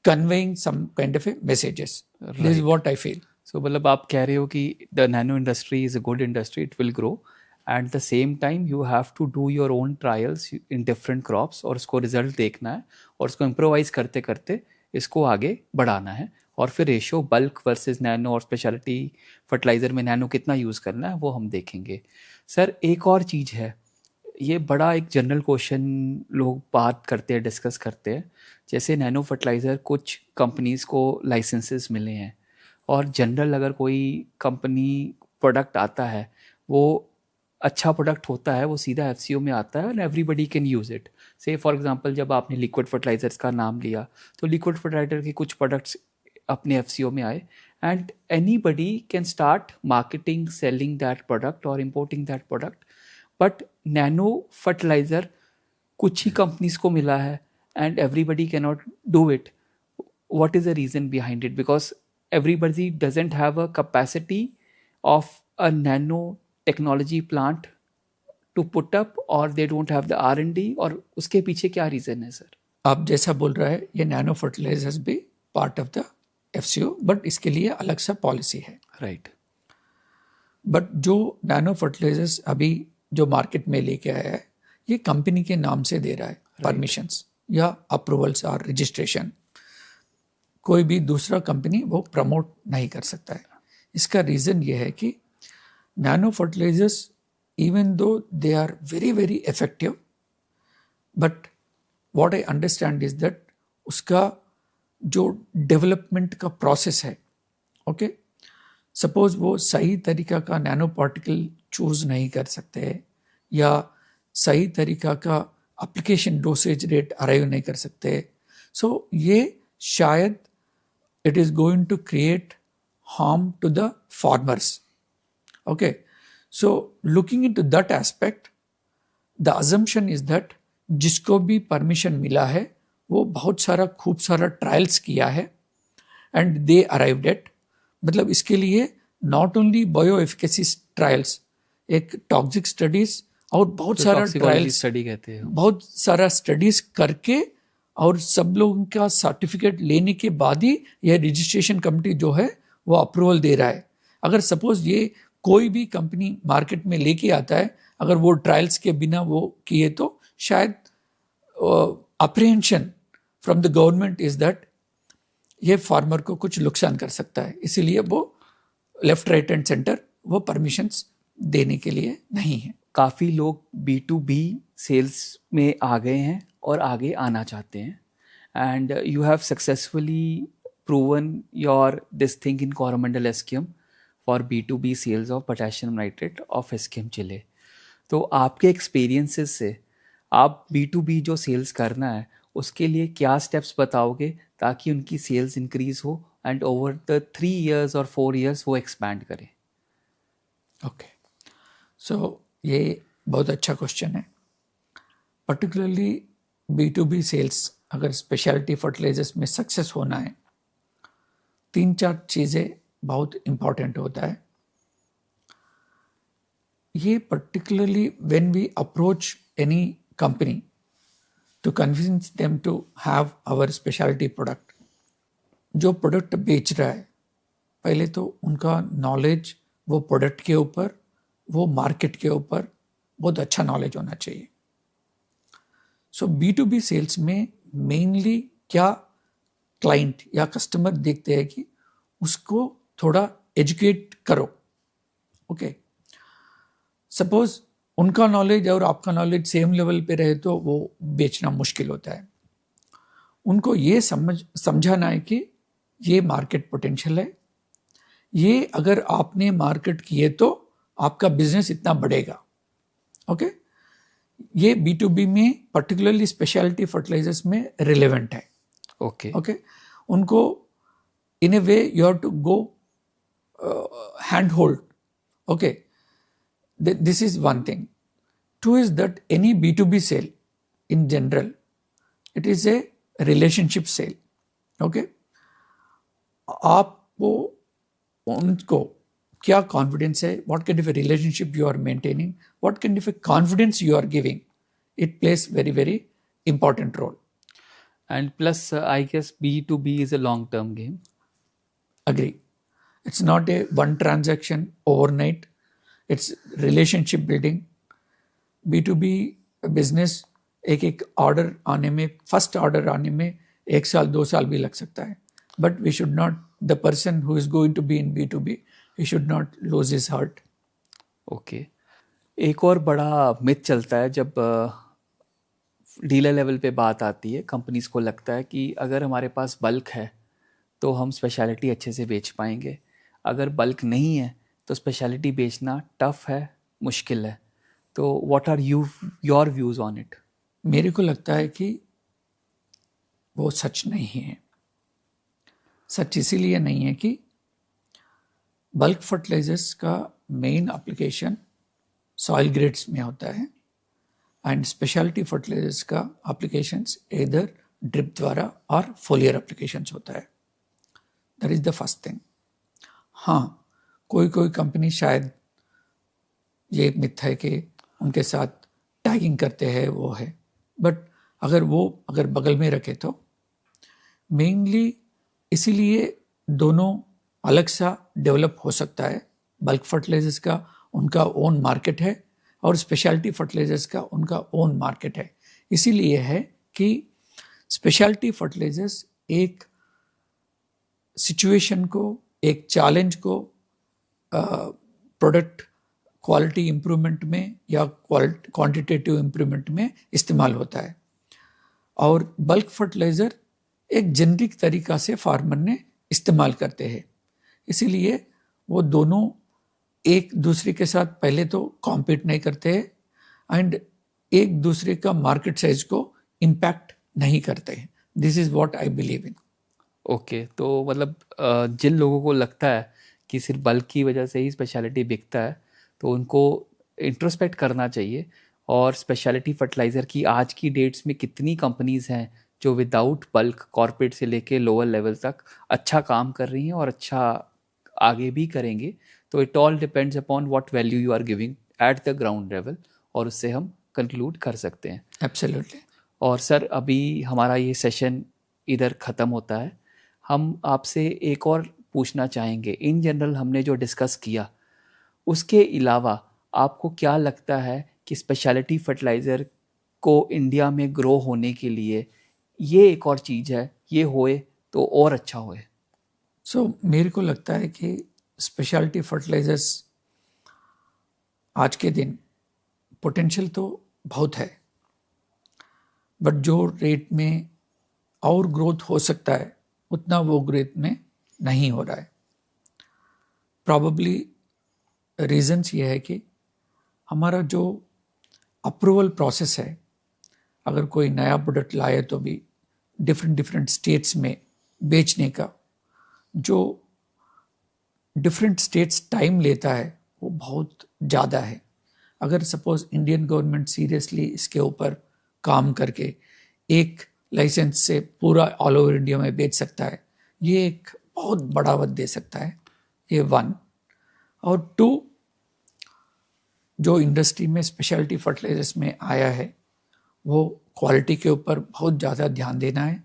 conveying some kind of a messages. Right. This is what I feel. So मतलब आप कह रहे हो कि the nano industry is a good industry, it will grow, and the same time you have to do your own trials in different crops और उसको result देखना है और उसको इम्प्रोवाइज करते करते इसको आगे बढ़ाना है, और फिर रेशो बल्क वर्सेस नैनो और स्पेशलिटी फर्टिलाइज़र में नैनो कितना यूज़ करना है वो हम देखेंगे. सर एक और चीज़ है, ये बड़ा एक जनरल क्वेश्चन लोग बात करते हैं, डिस्कस करते हैं. जैसे नैनो फर्टिलाइज़र कुछ कंपनीज़ को लाइसेंसेस मिले हैं, और जनरल अगर कोई कंपनी प्रोडक्ट आता है वो अच्छा प्रोडक्ट होता है, वो सीधा FCO में आता है और एवरीबडी कैन यूज़ इट. से फॉर एग्जांपल जब आपने लिक्विड फर्टिलाइजर्स का नाम लिया तो लिक्विड फर्टिलाइजर के कुछ प्रोडक्ट्स अपने FCO में आए, and anybody can start marketing, selling that product और importing that product. But nano fertiliser कुछ ही कंपनीज को मिला है and everybody can not do it. What is the reason behind it? Because everybody doesn't have a capacity of a nano technology plant to put up, और they don't have the R&D, और उसके पीछे क्या reason है sir? आप जैसा बोल रहे हैं ये नैनो फर्टिलाइजर्स भी part of the FCO, but इसके लिए अलग सा पॉलिसी है. राइट. बट जो नैनो फर्टिलाइजर्स अभी जो मार्केट में लेके आया है ये कंपनी के नाम से दे रहा है. परमिशंस या अप्रूवल्स और रजिस्ट्रेशन कोई भी दूसरा कंपनी वो प्रमोट नहीं कर सकता है. इसका रीज़न ये है कि nano fertilizers even though they are very very effective, but what I understand is that उसका जो डेवलपमेंट का प्रोसेस है, ओके, सपोज वो सही तरीका का नैनो पार्टिकल चूज नहीं कर सकते, या सही तरीका का एप्लीकेशन डोसेज रेट अराइव नहीं कर सकते, सो ये शायद it is going to create harm to the farmers. Okay, so looking into that aspect the assumption is that जिसको भी परमिशन मिला है वो बहुत सारा खूब सारा ट्रायल्स किया है एंड दे अराइव्ड एट, मतलब इसके लिए not only bio efficacy trials, एक टॉक्सिक स्टडीज और बहुत सारा ट्रायल्स स्टडी कहते हैं, बहुत सारा स्टडीज करके और सब लोगों का सर्टिफिकेट लेने के बाद ही यह रजिस्ट्रेशन कमेटी जो है वो अप्रूवल दे रहा है. अगर सपोज ये कोई भी कंपनी मार्केट में लेके आता है, अगर वो ट्रायल्स के बिना वो किए तो शायद apprehension from the government is that ये फार्मर को कुछ नुकसान कर सकता है, इसीलिए वो लेफ्ट राइट एंड सेंटर वो परमिशंस देने के लिए नहीं है. काफ़ी लोग B2B सेल्स में आ गए हैं और आगे आना चाहते हैं, and you have successfully proven your this thing in Coromandel SKM for B2B sales of potassium nitrate of SKM Chile. तो आपके एक्सपीरियंसेस से आप B2B जो सेल्स करना है उसके लिए क्या स्टेप्स बताओगे ताकि उनकी सेल्स इंक्रीज हो एंड ओवर द 3 years और 4 years वो एक्सपैंड करें? ओके, सो ये बहुत अच्छा क्वेश्चन है. पर्टिकुलरली B2B सेल्स अगर स्पेशलिटी फर्टिलाइजर्स में सक्सेस होना है, 3-4 चीज़ें बहुत इम्पॉर्टेंट होता है. ये particularly when we approach any company to convince them to have our speciality product, जो प्रोडक्ट बेच रहा है पहले तो उनका नॉलेज वो प्रोडक्ट के ऊपर, वो मार्केट के ऊपर बहुत अच्छा नॉलेज होना चाहिए. सो B2B सेल्स में मेनली क्या क्लाइंट या कस्टमर देखते हैं कि उसको थोड़ा एजुकेट करो. ओके, सपोज उनका नॉलेज और आपका नॉलेज सेम लेवल पे रहे तो वो बेचना मुश्किल होता है. उनको ये समझाना है कि ये मार्केट पोटेंशियल है, ये अगर आपने मार्केट किए तो आपका बिजनेस इतना बढ़ेगा. ओके, ये B2B में पर्टिकुलरली स्पेशलिटी फर्टिलाइजर्स में रिलेवेंट है. ओके, उनको in a way you have to go hand hold. Okay, this is one thing. 2 is that any B2B sale in general, it is a relationship sale. Okay, आपको उनको क्या confidence है, what kind of a relationship you are maintaining, what kind of a confidence you are giving, it plays very very important role. And plus I guess B2B is a long term game. Agree. It's not a one transaction overnight. It's relationship building. B2B business एक order आने में, first order आने में 1 साल 2 साल भी लग सकता है. But we should not, the person who is going to be in B2B, he should not lose his heart. Okay, एक और बड़ा मिथ चलता है जब डीलर लेवल पे बात आती है. कंपनीज को लगता है कि अगर हमारे पास बल्क है तो हम स्पेशलिटी अच्छे से बेच पाएंगे, अगर बल्क नहीं है तो स्पेशलिटी बेचना टफ है, मुश्किल है. तो what are your views on it? मेरे को लगता है कि वो सच नहीं है. सच इसीलिए नहीं है कि बल्क फर्टिलाइजर्स का मेन एप्लीकेशन सॉइल ग्रेड्स में होता है एंड स्पेशलिटी फर्टिलाइजर्स का एप्लीकेशंस इधर ड्रिप द्वारा और फोलियर एप्लीकेशंस होता है. That is the first thing. हाँ, कोई कंपनी शायद ये मिथ है कि उनके साथ टैगिंग करते हैं, वो है. बट अगर बगल में रखे तो मेनली इसीलिए दोनों अलग सा डेवलप हो सकता है. बल्क फर्टिलाइजर्स का उनका ओन मार्केट है और स्पेशलिटी फर्टिलाइजर्स का उनका ओन मार्केट है. इसीलिए है कि स्पेशलिटी फर्टिलाइजर्स एक सिचुएशन को, एक चैलेंज को प्रोडक्ट क्वालिटी इम्प्रूवमेंट में या क्वांटिटेटिव इम्प्रूवमेंट में इस्तेमाल होता है. और बल्क फर्टिलाइज़र एक जेनरिक तरीका से फार्मर ने इस्तेमाल करते हैं. इसीलिए वो दोनों एक दूसरे के साथ पहले तो कॉम्पीट नहीं करते हैं एंड एक दूसरे का मार्केट साइज को इम्पैक्ट नहीं करते हैं. This is what I believe in. Okay, तो मतलब जिन लोगों को लगता है कि सिर्फ बल्क की वजह से ही स्पेशलिटी बिकता है तो उनको इंट्रोस्पेक्ट करना चाहिए. और स्पेशलिटी फर्टिलाइज़र की आज की डेट्स में कितनी कंपनीज़ हैं जो विदाउट बल्क कॉर्पोरेट से लेके लोअर लेवल तक अच्छा काम कर रही हैं और अच्छा आगे भी करेंगे. तो it all depends upon what value you are giving at the ground level, और उससे हम कंक्लूड कर सकते हैं. एब्सोल्युटली. और सर, अभी हमारा ये सेशन इधर ख़त्म होता है. हम आपसे एक और पूछना चाहेंगे. इन जनरल हमने जो डिस्कस किया उसके अलावा आपको क्या लगता है कि स्पेशलिटी फर्टिलाइज़र को इंडिया में ग्रो होने के लिए ये एक और चीज़ है, ये होए तो और अच्छा होए? मेरे को लगता है कि स्पेशलिटी फर्टिलाइजर्स आज के दिन पोटेंशियल तो बहुत है, बट जो रेट में और ग्रोथ हो सकता है उतना वो ग्रोथ में नहीं हो रहा है। प्रॉबली रीजंस ये है कि हमारा जो अप्रूवल प्रोसेस है, अगर कोई नया प्रोडक्ट लाए तो भी डिफरेंट स्टेट्स में बेचने का जो डिफरेंट स्टेट्स टाइम लेता है वो बहुत ज़्यादा है। अगर सपोज इंडियन गवर्नमेंट सीरियसली इसके ऊपर काम करके एक लाइसेंस से पूरा ऑल ओवर इंडिया में बेच सकता है, ये एक बहुत बढ़ावा दे सकता है। ये 1। और 2, जो इंडस्ट्री में स्पेशलिटी फर्टिलाइजर्स में आया है वो क्वालिटी के ऊपर बहुत ज़्यादा ध्यान देना है।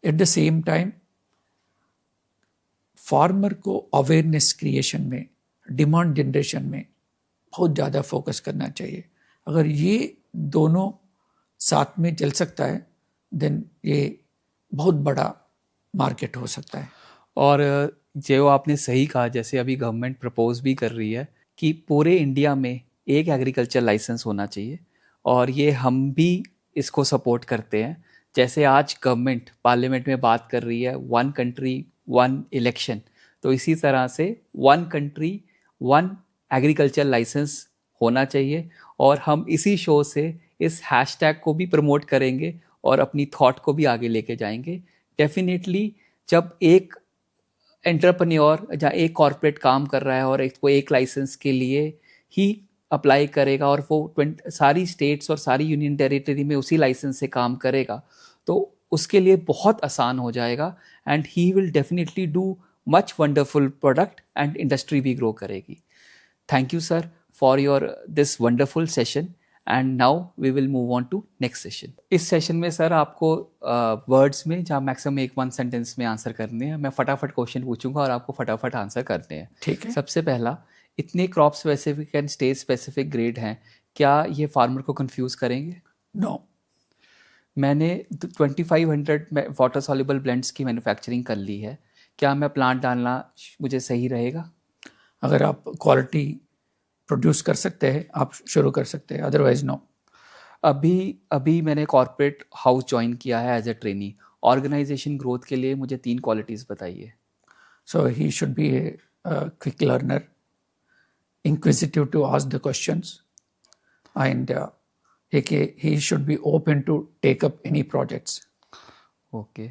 At the same time farmer को अवेयरनेस क्रिएशन में, डिमांड जनरेशन में बहुत ज़्यादा फोकस करना चाहिए। अगर ये दोनों साथ में चल सकता है देन ये बहुत बड़ा मार्केट हो सकता है। और जो आपने सही कहा, जैसे अभी गवर्नमेंट प्रपोज भी कर रही है कि पूरे इंडिया में एक एग्रीकल्चर लाइसेंस होना चाहिए, और ये हम भी इसको सपोर्ट करते हैं। जैसे आज गवर्नमेंट पार्लियामेंट में बात कर रही है 1 कंट्री 1 इलेक्शन, तो इसी तरह से 1 कंट्री 1 एग्रीकल्चर लाइसेंस होना चाहिए। और हम इसी शो से इस हैशटैग को भी प्रमोट करेंगे और अपनी थॉट को भी आगे लेके जाएंगे। डेफिनेटली जब एक एंटरप्रेन्योर या एक कॉर्पोरेट काम कर रहा है और वो एक लाइसेंस के लिए ही अप्लाई करेगा और वो सारी स्टेट्स और सारी यूनियन टेरिटरी में उसी लाइसेंस से काम करेगा, तो उसके लिए बहुत आसान हो जाएगा and he will definitely do much wonderful product and industry भी ग्रो करेगी। Thank you sir for your this wonderful session and now we will move on to next session. इस सेशन में सर आपको वर्ड्स में जहाँ maximum 1 sentence में answer करने हैं। मैं फटाफट क्वेश्चन पूछूंगा और आपको फटाफट आंसर करने हैं। ठीक है। सबसे पहला, इतने crop specific and stage specific grade हैं, क्या ये फार्मर को कंफ्यूज करेंगे? नो। मैंने 2500 वाटर सॉल्युबल ब्लेंड्स की मैन्युफैक्चरिंग कर ली है, क्या मैं प्लांट डालना मुझे सही रहेगा? अगर आप क्वालिटी प्रोड्यूस कर सकते हैं आप शुरू कर सकते हैं, अदरवाइज नो। अभी मैंने कॉर्पोरेट हाउस ज्वाइन किया है as a trainee. Organisation growth के लिए मुझे 3 क्वालिटीज़ बताइए। So he should be a quick learner, inquisitive to ask the questions, and he should be open to take up any projects. Okay.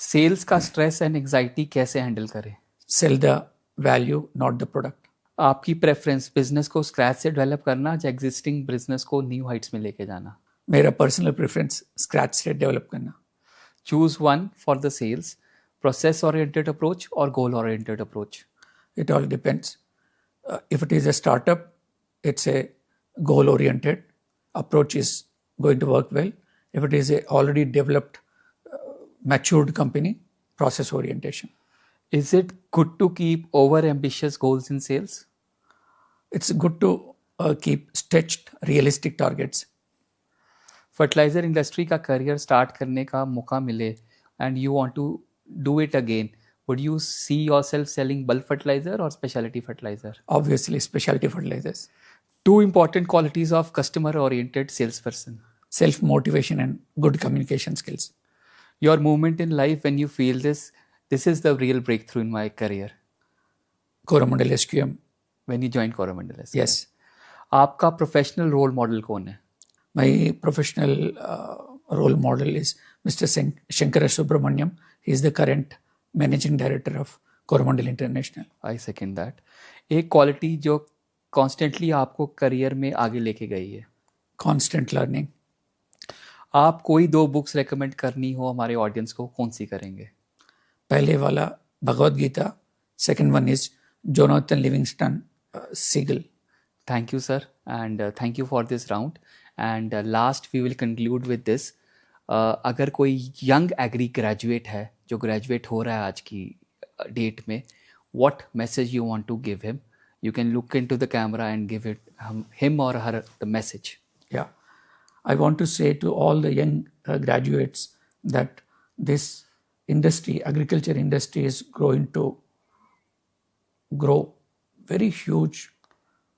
Sales का stress and anxiety कैसे handle करें? Sell the value, not the product. आपकी preference business को scratch से develop करना या existing business को new heights में लेके जाना? मेरा पर्सनल प्रेफरेंस स्क्रैच से डेवलप करना। Choose one for the sales, process oriented approach और goal oriented approach? It all depends. If it is a startup, it's a goal-oriented approach is going to work well. If it is a already developed, matured company, process orientation. Is it good to keep over-ambitious goals in sales? It's good to keep stretched, realistic targets. Fertiliser industry का career start करने का मौका मिले and you want to do it again, would you see yourself selling bulk fertilizer or specialty fertilizer? Obviously, specialty fertilizers. 2 important qualities of customer-oriented salesperson. Self-motivation and good communication skills. Your moment in life when you feel this is the real breakthrough in my career. Coromandel SQM. When you joined Coromandel SQM. Yes. आपका professional role model कौन है? My professional role model is Mr. Shankara Subramaniam. He is the current Managing Director of Coromandel International. I second that. एक quality जो constantly आपको career में आगे लेके गई है? Constant learning. आप कोई 2 बुक्स रेकमेंड करनी हो हमारे ऑडियंस को, कौन सी करेंगे? पहले वाला Bhagavad Gita, second one is Jonathan Livingston Seagull. Thank you sir and thank you for this round and last we will conclude with this. अगर कोई यंग एग्री ग्रेजुएट है जो ग्रेजुएट हो रहा है आज की डेट में, what message you want to give him? You can look into the camera and give it him or her the message. Yeah, I want to say to all the young graduates that this industry, agriculture industry, is going to grow very huge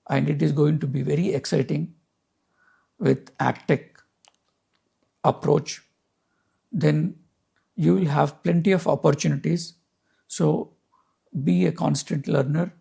and it is going to be very exciting with AgTech approach, then you will have plenty of opportunities. So be a constant learner,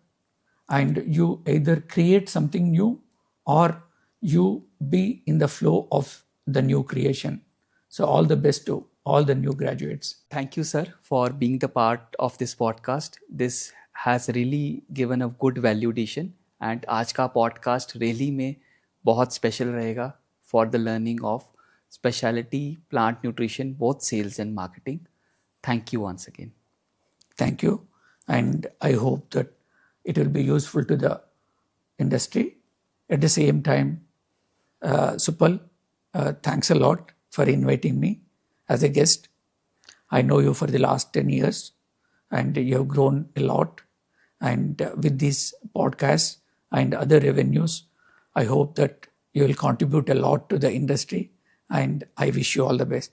and you either create something new or you be in the flow of the new creation. So all the best to all the new graduates. Thank you, sir, for being the part of this podcast. This has really given a good validation, and आज का podcast really में बहुत special रहेगा for the learning of specialty plant nutrition, both sales and marketing. Thank you once again. Thank you, and I hope that it will be useful to the industry. At the same time, Supal, thanks a lot for inviting me as a guest. I know you for the last 10 years, and you have grown a lot. And with these podcasts and other revenues, I hope that you will contribute a lot to the industry, and I wish you all the best.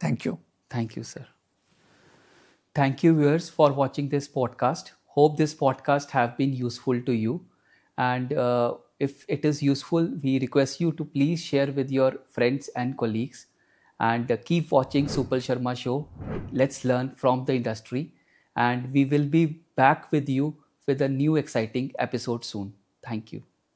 Thank you. Thank you, sir. Thank you, viewers, for watching this podcast. Hope this podcast have been useful to you. And if it is useful, we request you to please share with your friends and colleagues. And keep watching Supal Sharma Show. Let's learn from the industry. And we will be back with you with a new exciting episode soon. Thank you.